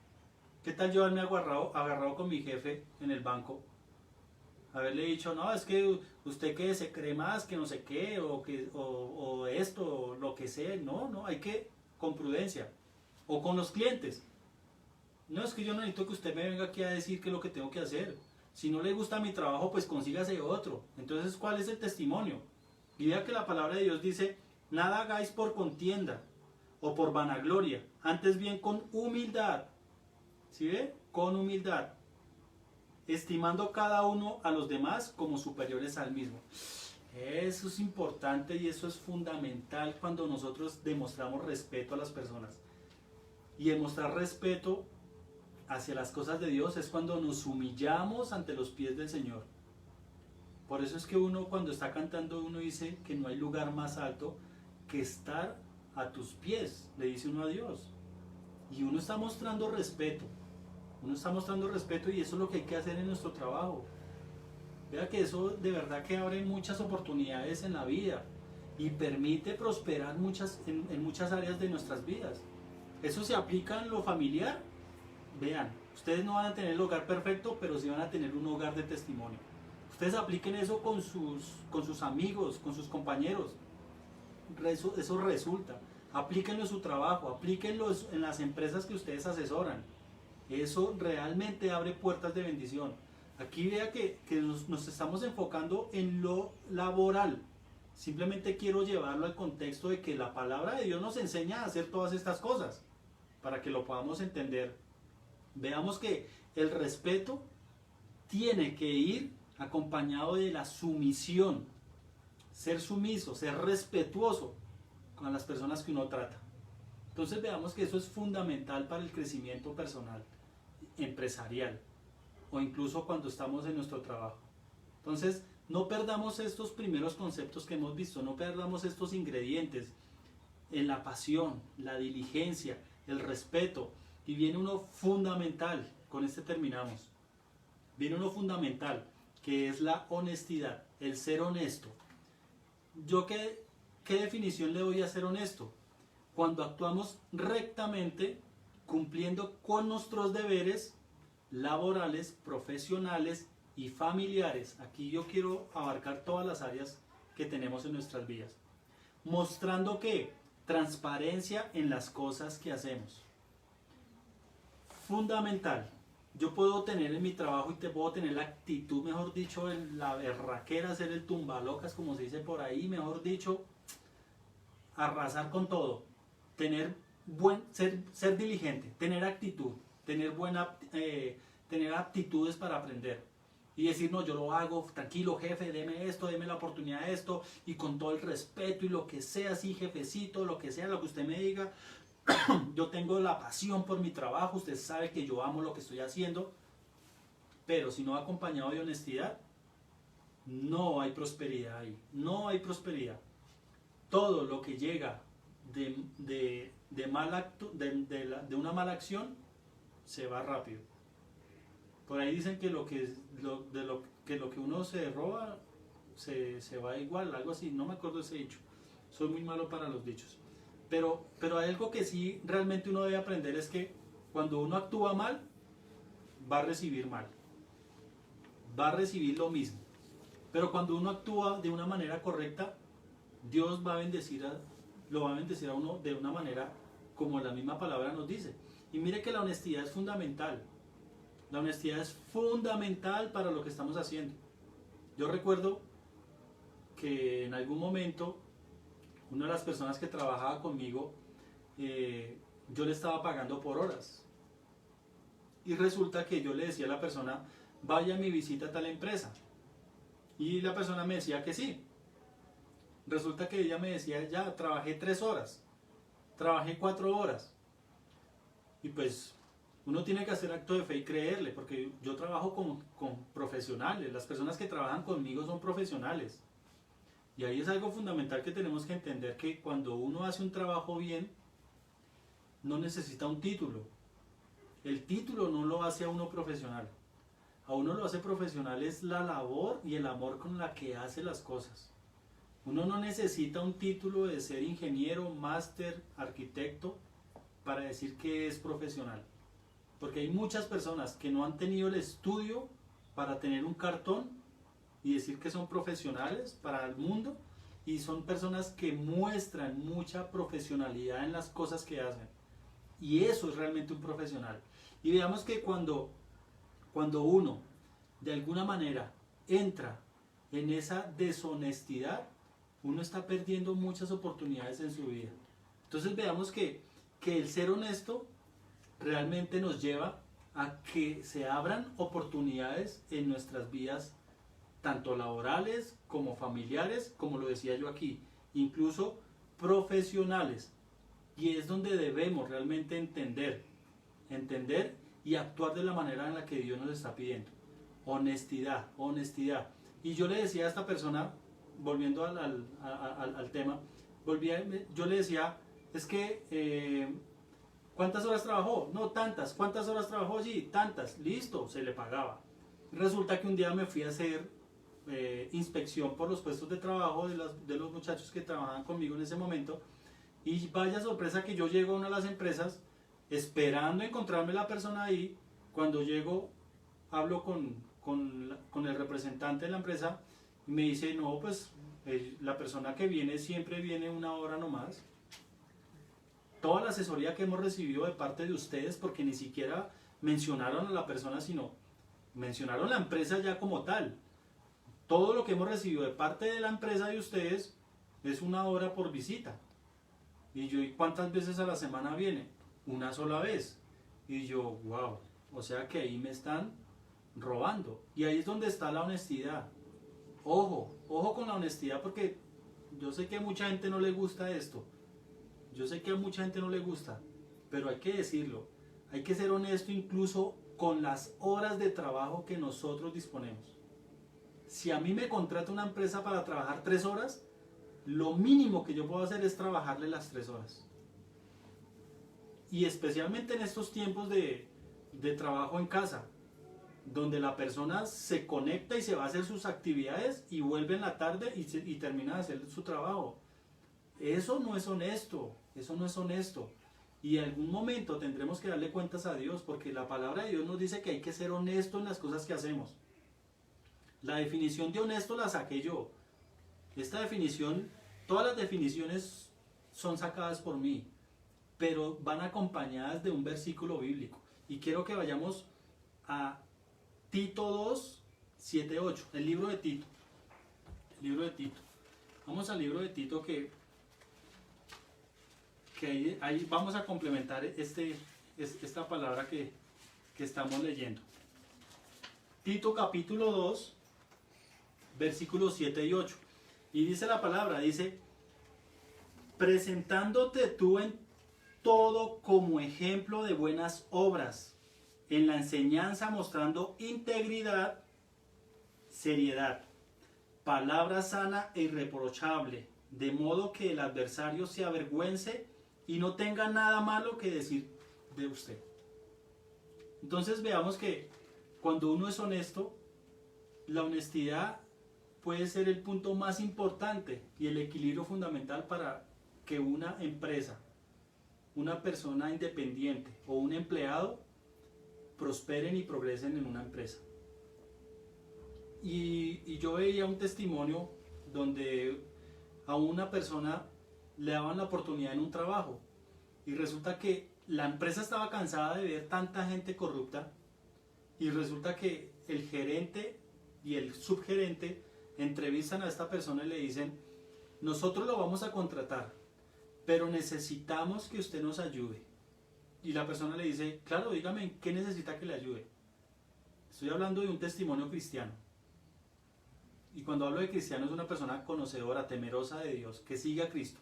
¿Qué tal yo haberme agarrado con mi jefe en el banco? Haberle dicho, no, es que usted que se cree más, que no sé qué, o esto, o lo que sea. No, hay que, con prudencia. O con los clientes. No, es que yo no necesito que usted me venga aquí a decir qué es lo que tengo que hacer. Si no le gusta mi trabajo, pues consígase otro. Entonces, ¿cuál es el testimonio? Y vea que la palabra de Dios dice, nada hagáis por contienda o por vanagloria, antes bien con humildad. ¿Sí ve? Con humildad. Estimando cada uno a los demás como superiores al mismo. Eso es importante y eso es fundamental cuando nosotros demostramos respeto a las personas. Y demostrar respeto hacia las cosas de Dios es cuando nos humillamos ante los pies del Señor. Por eso es que uno cuando está cantando uno dice que no hay lugar más alto que estar a tus pies, le dice uno a Dios. Y uno está mostrando respeto. Uno está mostrando respeto y eso es lo que hay que hacer en nuestro trabajo. Vea que eso de verdad que abre muchas oportunidades en la vida y permite prosperar en muchas áreas de nuestras vidas. Eso se aplica en lo familiar. Vean, ustedes no van a tener el hogar perfecto, pero sí van a tener un hogar de testimonio. Ustedes apliquen eso con sus amigos, con sus compañeros. Eso resulta. Aplíquenlo en su trabajo, aplíquenlo en las empresas que ustedes asesoran. Eso realmente abre puertas de bendición. Aquí vea que nos estamos enfocando en lo laboral. Simplemente quiero llevarlo al contexto de que la palabra de Dios nos enseña a hacer todas estas cosas, para que lo podamos entender. Veamos que el respeto tiene que ir acompañado de la sumisión. Ser sumiso, ser respetuoso con las personas que uno trata. Entonces veamos que eso es fundamental para el crecimiento personal, empresarial, o incluso cuando estamos en nuestro trabajo. Entonces, no perdamos estos primeros conceptos que hemos visto, no perdamos estos ingredientes en la pasión, la diligencia, el respeto. Y viene uno fundamental, con este terminamos. Viene uno fundamental, que es la honestidad, el ser honesto. ¿Yo qué definición le doy a ser honesto? Cuando actuamos rectamente, cumpliendo con nuestros deberes laborales, profesionales y familiares. Aquí yo quiero abarcar todas las áreas que tenemos en nuestras vidas. Mostrando que transparencia en las cosas que hacemos. Fundamental. Yo puedo tener en mi trabajo y te puedo tener la actitud, mejor dicho, la berraquera, ser el tumbalocas, como se dice por ahí, mejor dicho, arrasar con todo. Ser diligente, tener actitud, tener aptitudes para aprender y decir, no, yo lo hago, tranquilo jefe, deme esto, deme la oportunidad de esto, y con todo el respeto y lo que sea, sí jefecito, lo que sea, lo que usted me diga, yo tengo la pasión por mi trabajo, usted sabe que yo amo lo que estoy haciendo, pero si no va acompañado de honestidad, no hay prosperidad ahí, no hay prosperidad. Todo lo que llega de una mala acción se va rápido. Por ahí dicen que lo que uno se roba se va igual, algo así, no me acuerdo ese dicho. Soy muy malo para los dichos. Pero hay algo que sí realmente uno debe aprender, es que cuando uno actúa mal, va a recibir mal. Va a recibir lo mismo. Pero cuando uno actúa de una manera correcta, Dios va a bendecir lo va a bendecir a uno de una manera como la misma palabra nos dice. Y mire que la honestidad es fundamental. La honestidad es fundamental para lo que estamos haciendo. Yo recuerdo que en algún momento una de las personas que trabajaba conmigo, yo le estaba pagando por horas. Y resulta que yo le decía a la persona, vaya a mi visita a tal empresa. Y la persona me decía que sí. Resulta que ella me decía, ya, trabajé 3 horas, trabajé 4 horas. Y pues uno tiene que hacer acto de fe y creerle, porque yo trabajo con profesionales, las personas que trabajan conmigo son profesionales. Y ahí es algo fundamental que tenemos que entender, que cuando uno hace un trabajo bien, no necesita un título. El título no lo hace a uno profesional. A uno lo hace profesional es la labor y el amor con la que hace las cosas. Uno no necesita un título de ser ingeniero, máster, arquitecto para decir que es profesional. Porque hay muchas personas que no han tenido el estudio para tener un cartón y decir que son profesionales para el mundo, y son personas que muestran mucha profesionalidad en las cosas que hacen. Y eso es realmente un profesional. Y veamos que cuando uno de alguna manera entra en esa deshonestidad, uno está perdiendo muchas oportunidades en su vida. Entonces veamos que el ser honesto realmente nos lleva a que se abran oportunidades en nuestras vidas, tanto laborales como familiares, como lo decía yo aquí, incluso profesionales. Y es donde debemos realmente entender y actuar de la manera en la que Dios nos está pidiendo. Honestidad, honestidad. Y yo le decía a esta persona, volviendo al tema, yo le decía, es que, ¿cuántas horas trabajó? No, tantas. ¿Cuántas horas trabajó? Sí, tantas. Listo, se le pagaba. Resulta que un día me fui a hacer inspección por los puestos de trabajo de los muchachos que trabajaban conmigo en ese momento, y vaya sorpresa que yo llego a una de las empresas esperando encontrarme la persona ahí. Cuando llego, hablo con el representante de la empresa y me dice, no, pues la persona que viene siempre viene 1 hora nomás. Toda la asesoría que hemos recibido de parte de ustedes, porque ni siquiera mencionaron a la persona, sino mencionaron la empresa ya como tal. Todo lo que hemos recibido de parte de la empresa de ustedes es 1 hora por visita. Y yo, ¿y cuántas veces a la semana viene? 1 sola vez. Y yo, wow, o sea que ahí me están robando. Y ahí es donde está la honestidad. Ojo, ojo con la honestidad, porque yo sé que a mucha gente no le gusta esto. Yo sé que a mucha gente no le gusta, pero hay que decirlo. Hay que ser honesto incluso con las horas de trabajo que nosotros disponemos. Si a mí me contrata una empresa para trabajar 3 horas, lo mínimo que yo puedo hacer es trabajarle las 3 horas. Y especialmente en estos tiempos de trabajo en casa, donde la persona se conecta y se va a hacer sus actividades y vuelve en la tarde y termina de hacer su trabajo. Eso no es honesto, eso no es honesto. Y en algún momento tendremos que darle cuentas a Dios, porque la palabra de Dios nos dice que hay que ser honesto en las cosas que hacemos. La definición de honesto la saqué yo. Esta definición, todas las definiciones son sacadas por mí, pero van acompañadas de un versículo bíblico. Y quiero que vayamos a Tito 2, 7, 8, el libro de Tito. El libro de Tito. Vamos al libro de Tito que ahí vamos a complementar esta palabra que estamos leyendo. Tito capítulo 2, versículos 7 y 8. Y dice la palabra, dice, presentándote tú en todo como ejemplo de buenas obras, en la enseñanza mostrando integridad, seriedad, palabra sana e irreprochable, de modo que el adversario se avergüence y no tenga nada malo que decir de usted. Entonces veamos que cuando uno es honesto, la honestidad puede ser el punto más importante y el equilibrio fundamental para que una empresa, una persona independiente o un empleado prosperen y progresen en una empresa. y yo veía un testimonio donde a una persona le daban la oportunidad en un trabajo y resulta que la empresa estaba cansada de ver tanta gente corrupta y resulta que el gerente y el subgerente entrevistan a esta persona y le dicen, nosotros lo vamos a contratar, pero necesitamos que usted nos ayude. Y la persona le dice, claro, dígame, ¿en qué necesita que le ayude? Estoy hablando de un testimonio cristiano. Y cuando hablo de cristiano es una persona conocedora, temerosa de Dios, que sigue a Cristo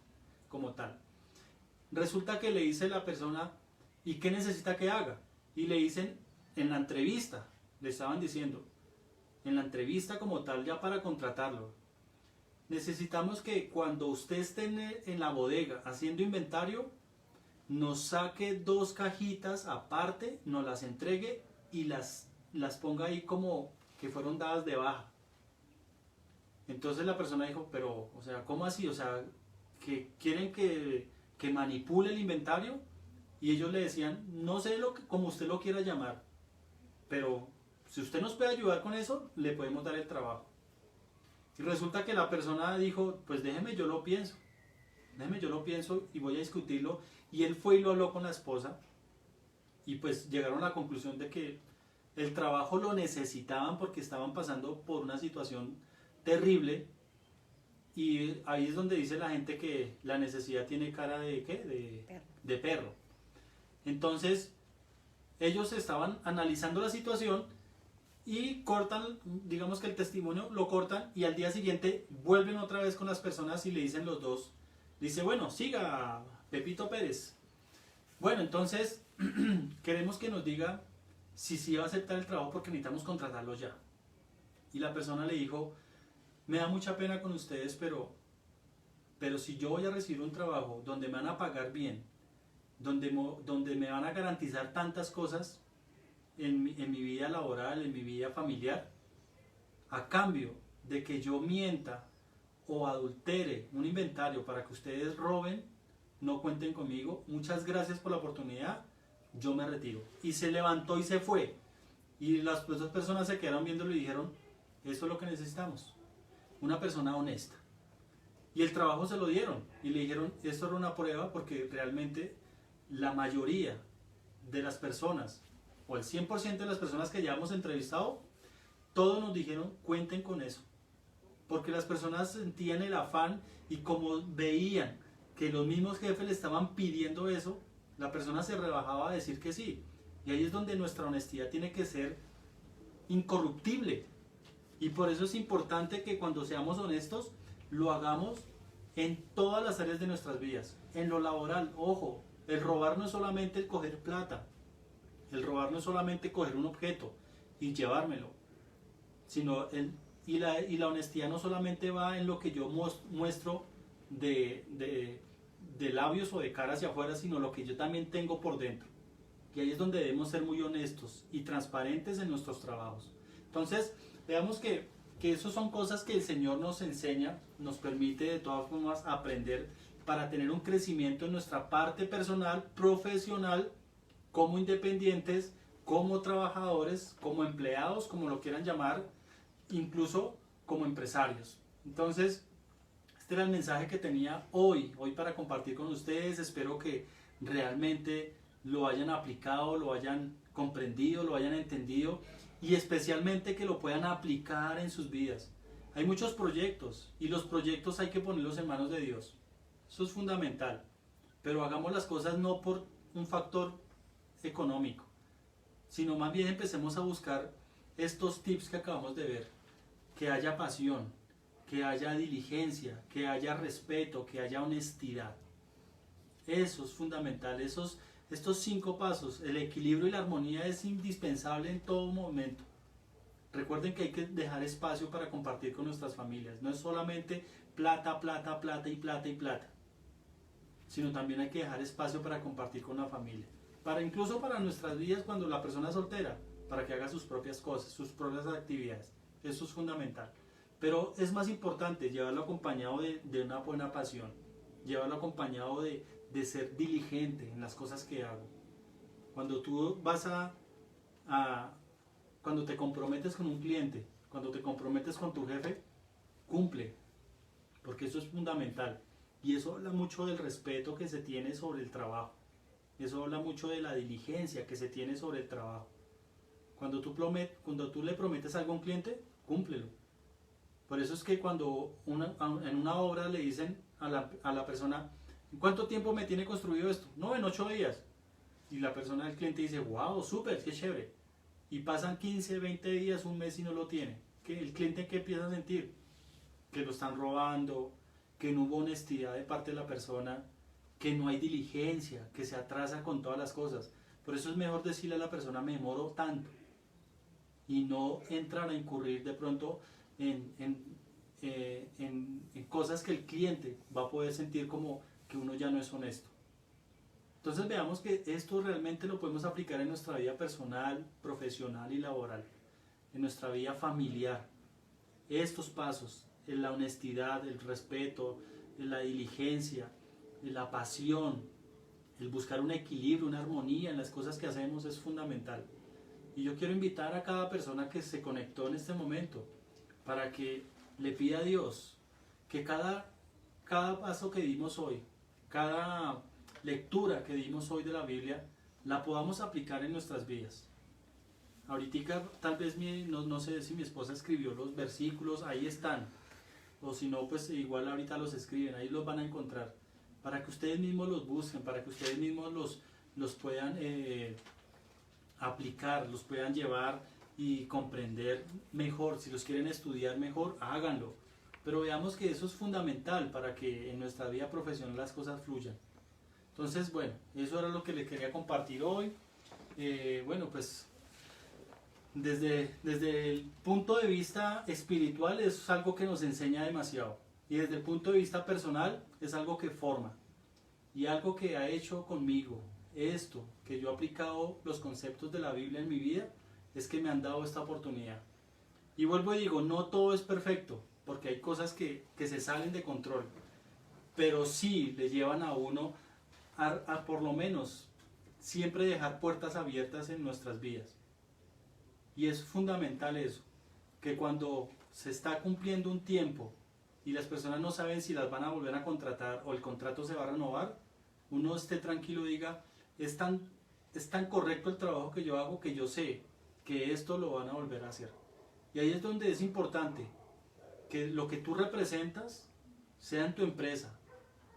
como tal. Resulta que le dice la persona, ¿y qué necesita que haga? Y le dicen, en la entrevista, le estaban diciendo, en la entrevista como tal ya para contratarlo, necesitamos que cuando usted esté en la bodega haciendo inventario, nos saque 2 cajitas aparte, nos las entregue y las ponga ahí como que fueron dadas de baja. Entonces la persona dijo, pero, o sea, ¿cómo así? O sea, que quieren que manipule el inventario. Y ellos le decían, no sé como usted lo quiera llamar, pero si usted nos puede ayudar con eso, le podemos dar el trabajo. Y resulta que la persona dijo, pues déjeme yo lo pienso y voy a discutirlo. Y él fue y lo habló con la esposa y pues llegaron a la conclusión de que el trabajo lo necesitaban porque estaban pasando por una situación terrible. Y ahí es donde dice la gente que la necesidad tiene cara de ¿qué? De perro. Entonces ellos estaban analizando la situación y cortan, digamos que el testimonio lo cortan y al día siguiente vuelven otra vez con las personas y le dicen los dos, dice, bueno, siga Pepito Pérez. Bueno, entonces queremos que nos diga si sí va a aceptar el trabajo porque necesitamos contratarlo ya. Y la persona le dijo, me da mucha pena con ustedes, pero si yo voy a recibir un trabajo donde me van a pagar bien, donde me van a garantizar tantas cosas en mi vida laboral, en mi vida familiar, a cambio de que yo mienta o adultere un inventario para que ustedes roben, no cuenten conmigo, muchas gracias por la oportunidad, yo me retiro. Y se levantó y se fue. Y las otras personas se quedaron viéndolo y dijeron, esto es lo que necesitamos, una persona honesta. Y el trabajo se lo dieron y le dijeron, esto era una prueba porque realmente la mayoría de las personas, o el 100% de las personas que ya hemos entrevistado, todos nos dijeron, cuenten con eso. Porque las personas sentían el afán y como veían que los mismos jefes le estaban pidiendo eso, la persona se rebajaba a decir que sí. Y ahí es donde nuestra honestidad tiene que ser incorruptible. Y por eso es importante que cuando seamos honestos, lo hagamos en todas las áreas de nuestras vidas. En lo laboral, ojo, el robar no es solamente el coger plata, el robar no es solamente coger un objeto y llevármelo, sino y la honestidad no solamente va en lo que yo muestro de labios o de cara hacia afuera, sino lo que yo también tengo por dentro. Y ahí es donde debemos ser muy honestos y transparentes en nuestros trabajos. Entonces, veamos que eso son cosas que el Señor nos enseña, nos permite de todas formas aprender para tener un crecimiento en nuestra parte personal, profesional, como independientes, como trabajadores, como empleados, como lo quieran llamar, incluso como empresarios. Entonces, este era el mensaje que tenía hoy para compartir con ustedes. Espero que realmente lo hayan aplicado, lo hayan comprendido, lo hayan entendido y especialmente que lo puedan aplicar en sus vidas. Hay muchos proyectos y los proyectos hay que ponerlos en manos de Dios. Eso es fundamental. Pero hagamos las cosas no por un factor económico, sino más bien empecemos a buscar estos tips que acabamos de ver. Que haya pasión, que haya diligencia, que haya respeto, que haya honestidad. Eso es fundamental. Estos 5 pasos, el equilibrio y la armonía es indispensable en todo momento. Recuerden que hay que dejar espacio para compartir con nuestras familias. No es solamente plata, plata, plata y plata y plata, sino también hay que dejar espacio para compartir con la familia. Incluso para nuestras vidas cuando la persona es soltera, para que haga sus propias cosas, sus propias actividades. Eso es fundamental. Pero es más importante llevarlo acompañado de una buena pasión, llevarlo acompañado de ser diligente en las cosas que hago. Cuando tú cuando te comprometes con un cliente, cuando te comprometes con tu jefe, cumple, porque eso es fundamental. Y eso habla mucho del respeto que se tiene sobre el trabajo. Eso habla mucho de la diligencia que se tiene sobre el trabajo. Cuando tú le prometes algo a un cliente, cúmplelo. Por eso es que cuando en una obra le dicen a la persona, ¿en cuánto tiempo me tiene construido esto? No, en 8 días. Y la persona, el cliente dice, wow, súper, qué chévere. Y pasan 15, 20 días, un mes y no lo tiene. ¿El cliente qué empieza a sentir? Que lo están robando, que no hubo honestidad de parte de la persona, que no hay diligencia, que se atrasa con todas las cosas. Por eso es mejor decirle a la persona, me demoro tanto, y no entrar a incurrir de pronto en cosas que el cliente va a poder sentir como que uno ya no es honesto. Entonces veamos que esto realmente lo podemos aplicar en nuestra vida personal, profesional y laboral, en nuestra vida familiar. Estos pasos, en la honestidad, el respeto, en la diligencia, en la pasión, el buscar un equilibrio, una armonía en las cosas que hacemos es fundamental. Y yo quiero invitar a cada persona que se conectó en este momento para que le pida a Dios que cada paso que dimos hoy, cada lectura que dimos hoy de la Biblia, la podamos aplicar en nuestras vidas. Ahorita tal vez no sé si mi esposa escribió los versículos, ahí están. O si no, pues igual ahorita los escriben, ahí los van a encontrar. Para que ustedes mismos los busquen, para que ustedes mismos los puedan aplicar, los puedan llevar y comprender mejor. Si los quieren estudiar mejor, háganlo. Pero veamos que eso es fundamental para que en nuestra vida profesional las cosas fluyan. Entonces, bueno, eso era lo que les quería compartir hoy. Bueno, pues desde el punto de vista espiritual es algo que nos enseña demasiado. Y desde el punto de vista personal es algo que forma. Y algo que ha hecho conmigo, esto, que yo he aplicado los conceptos de la Biblia en mi vida, es que me han dado esta oportunidad. Y vuelvo y digo, no todo es perfecto, porque hay cosas que se salen de control. Pero sí le llevan a uno a por lo menos siempre dejar puertas abiertas en nuestras vidas. Y es fundamental eso, que cuando se está cumpliendo un tiempo y las personas no saben si las van a volver a contratar o el contrato se va a renovar, uno esté tranquilo y diga, es tan correcto el trabajo que yo hago que yo sé que esto lo van a volver a hacer. Y ahí es donde es importante que lo que tú representas, sea en tu empresa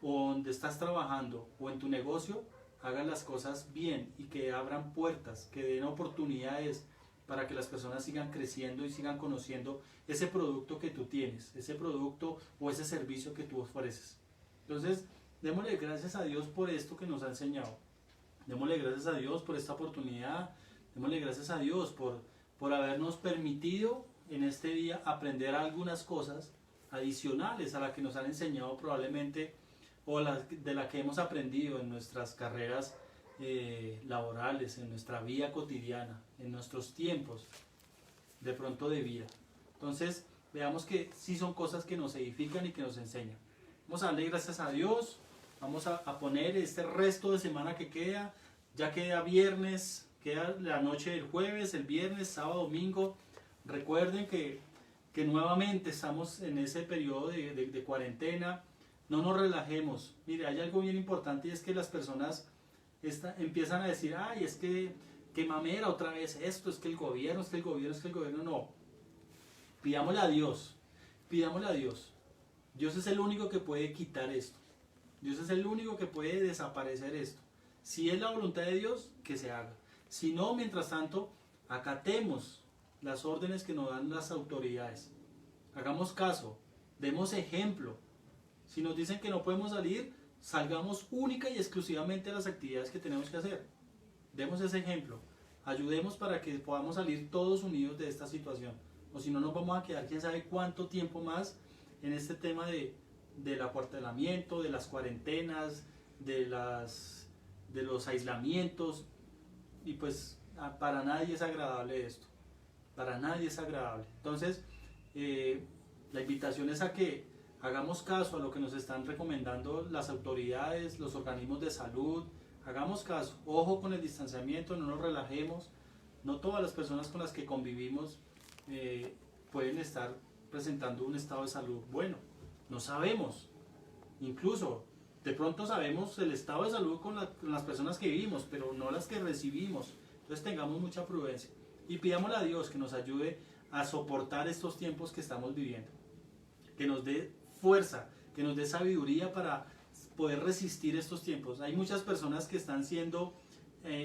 o donde estás trabajando o en tu negocio, hagan las cosas bien y que abran puertas, que den oportunidades para que las personas sigan creciendo y sigan conociendo ese producto que tú tienes, ese producto o ese servicio que tú ofreces. Entonces, démosle gracias a Dios por esto que nos ha enseñado. Démosle gracias a Dios por esta oportunidad. Démosle gracias a Dios por habernos permitido en este día aprender algunas cosas adicionales a las que nos han enseñado probablemente o de la que hemos aprendido en nuestras carreras laborales, en nuestra vida cotidiana, en nuestros tiempos de pronto de vida. Entonces veamos que sí son cosas que nos edifican y que nos enseñan. Vamos a darle gracias a Dios, vamos a poner este resto de semana que queda, ya queda viernes, queda la noche del jueves, el viernes, sábado, domingo. Recuerden que nuevamente estamos en ese periodo de cuarentena. No nos relajemos. Mire, hay algo bien importante y es que las personas empiezan a decir, ay, es que mamera otra vez esto, es que el gobierno, es que el gobierno, es que el gobierno. No. Pidámosle a Dios, pidámosle a Dios. Dios es el único que puede quitar esto. Dios es el único que puede desaparecer esto. Si es la voluntad de Dios, que se haga. Si no, mientras tanto, acatemos las órdenes que nos dan las autoridades. Hagamos caso, demos ejemplo. Si nos dicen que no podemos salir, salgamos única y exclusivamente a las actividades que tenemos que hacer. Demos ese ejemplo. Ayudemos para que podamos salir todos unidos de esta situación. O si no, nos vamos a quedar quién sabe cuánto tiempo más en este tema del acuartelamiento, de las cuarentenas, de los aislamientos. Y pues para nadie es agradable esto. Para nadie es agradable. Entonces, la invitación es a que hagamos caso a lo que nos están recomendando las autoridades, los organismos de salud. Hagamos caso. Ojo con el distanciamiento, no nos relajemos. No todas las personas con las que convivimos pueden estar presentando un estado de salud bueno. No sabemos. Incluso, de pronto sabemos el estado de salud con las personas que vivimos, pero no las que recibimos. Entonces tengamos mucha prudencia y pidámosle a Dios que nos ayude a soportar estos tiempos que estamos viviendo. Que nos dé fuerza, que nos dé sabiduría para poder resistir estos tiempos. Hay muchas personas que están siendo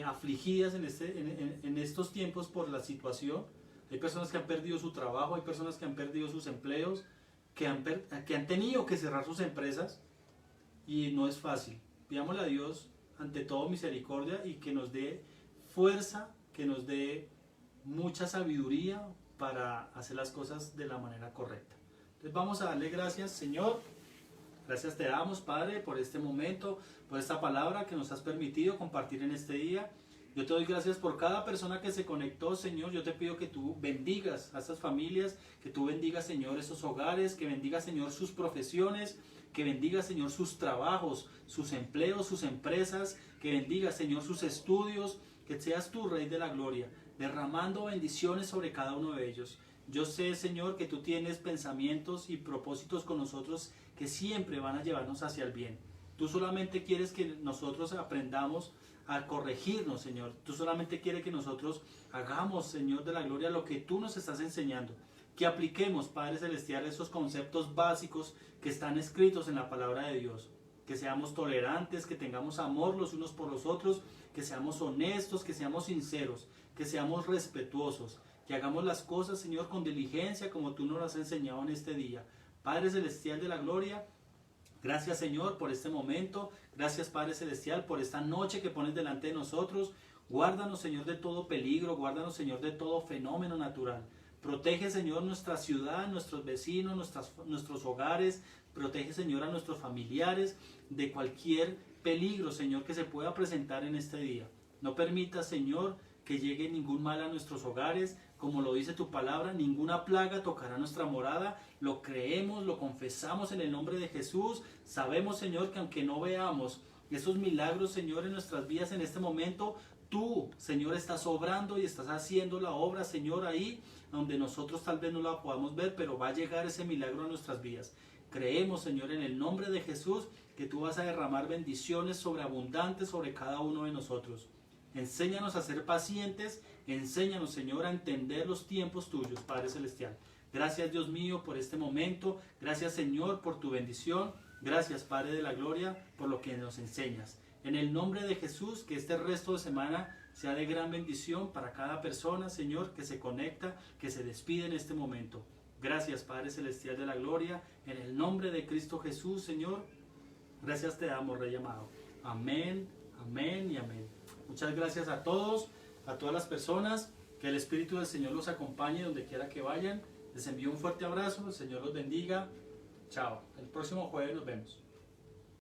afligidas en estos tiempos por la situación. Hay personas que han perdido su trabajo, hay personas que han perdido sus empleos, que han tenido que cerrar sus empresas y no es fácil. Pidámosle a Dios ante todo misericordia y que nos dé fuerza, que nos dé mucha sabiduría para hacer las cosas de la manera correcta. Entonces vamos a darle gracias, Señor. Gracias te damos, Padre, por este momento, por esta palabra que nos has permitido compartir en este día. Yo te doy gracias por cada persona que se conectó, Señor. Yo te pido que tú bendigas a estas familias, que tú bendigas, Señor, esos hogares, que bendigas, Señor, sus profesiones, que bendigas, Señor, sus trabajos, sus empleos, sus empresas, que bendigas, Señor, sus estudios, que seas tú, Rey de la Gloria, derramando bendiciones sobre cada uno de ellos. Yo sé, Señor, que tú tienes pensamientos y propósitos con nosotros que siempre van a llevarnos hacia el bien. Tú solamente quieres que nosotros aprendamos a corregirnos, Señor. Tú solamente quieres que nosotros hagamos, Señor de la Gloria, lo que tú nos estás enseñando. Que apliquemos, Padre Celestial, esos conceptos básicos que están escritos en la palabra de Dios. Que seamos tolerantes, que tengamos amor los unos por los otros, que seamos honestos, que seamos sinceros, que seamos respetuosos, que hagamos las cosas, Señor, con diligencia como tú nos las has enseñado en este día. Padre Celestial de la Gloria, gracias, Señor, por este momento. Gracias, Padre Celestial, por esta noche que pones delante de nosotros. Guárdanos, Señor, de todo peligro. Guárdanos, Señor, de todo fenómeno natural. Protege, Señor, nuestra ciudad, nuestros vecinos, nuestros hogares. Protege, Señor, a nuestros familiares de cualquier peligro, Señor, que se pueda presentar en este día. No permita, Señor, que llegue ningún mal a nuestros hogares. Como lo dice tu palabra, ninguna plaga tocará nuestra morada. Lo creemos, lo confesamos en el nombre de Jesús. Sabemos, Señor, que aunque no veamos esos milagros, Señor, en nuestras vidas en este momento, tú, Señor, estás obrando y estás haciendo la obra, Señor, ahí donde nosotros tal vez no la podamos ver, pero va a llegar ese milagro a nuestras vidas. Creemos, Señor, en el nombre de Jesús, que tú vas a derramar bendiciones sobreabundantes sobre cada uno de nosotros. Enséñanos a ser pacientes, enséñanos, Señor, a entender los tiempos tuyos, Padre Celestial. Gracias, Dios mío, por este momento. Gracias, Señor, por tu bendición. Gracias, Padre de la Gloria, por lo que nos enseñas. En el nombre de Jesús, que este resto de semana sea de gran bendición para cada persona, Señor, que se conecta, que se despide en este momento. Gracias, Padre Celestial de la Gloria. En el nombre de Cristo Jesús, Señor, gracias te damos, Rey amado. Amén, amén y amén. Muchas gracias a todos, a todas las personas. Que el Espíritu del Señor los acompañe donde quiera que vayan. Les envío un fuerte abrazo. El Señor los bendiga. Chao. El próximo jueves nos vemos.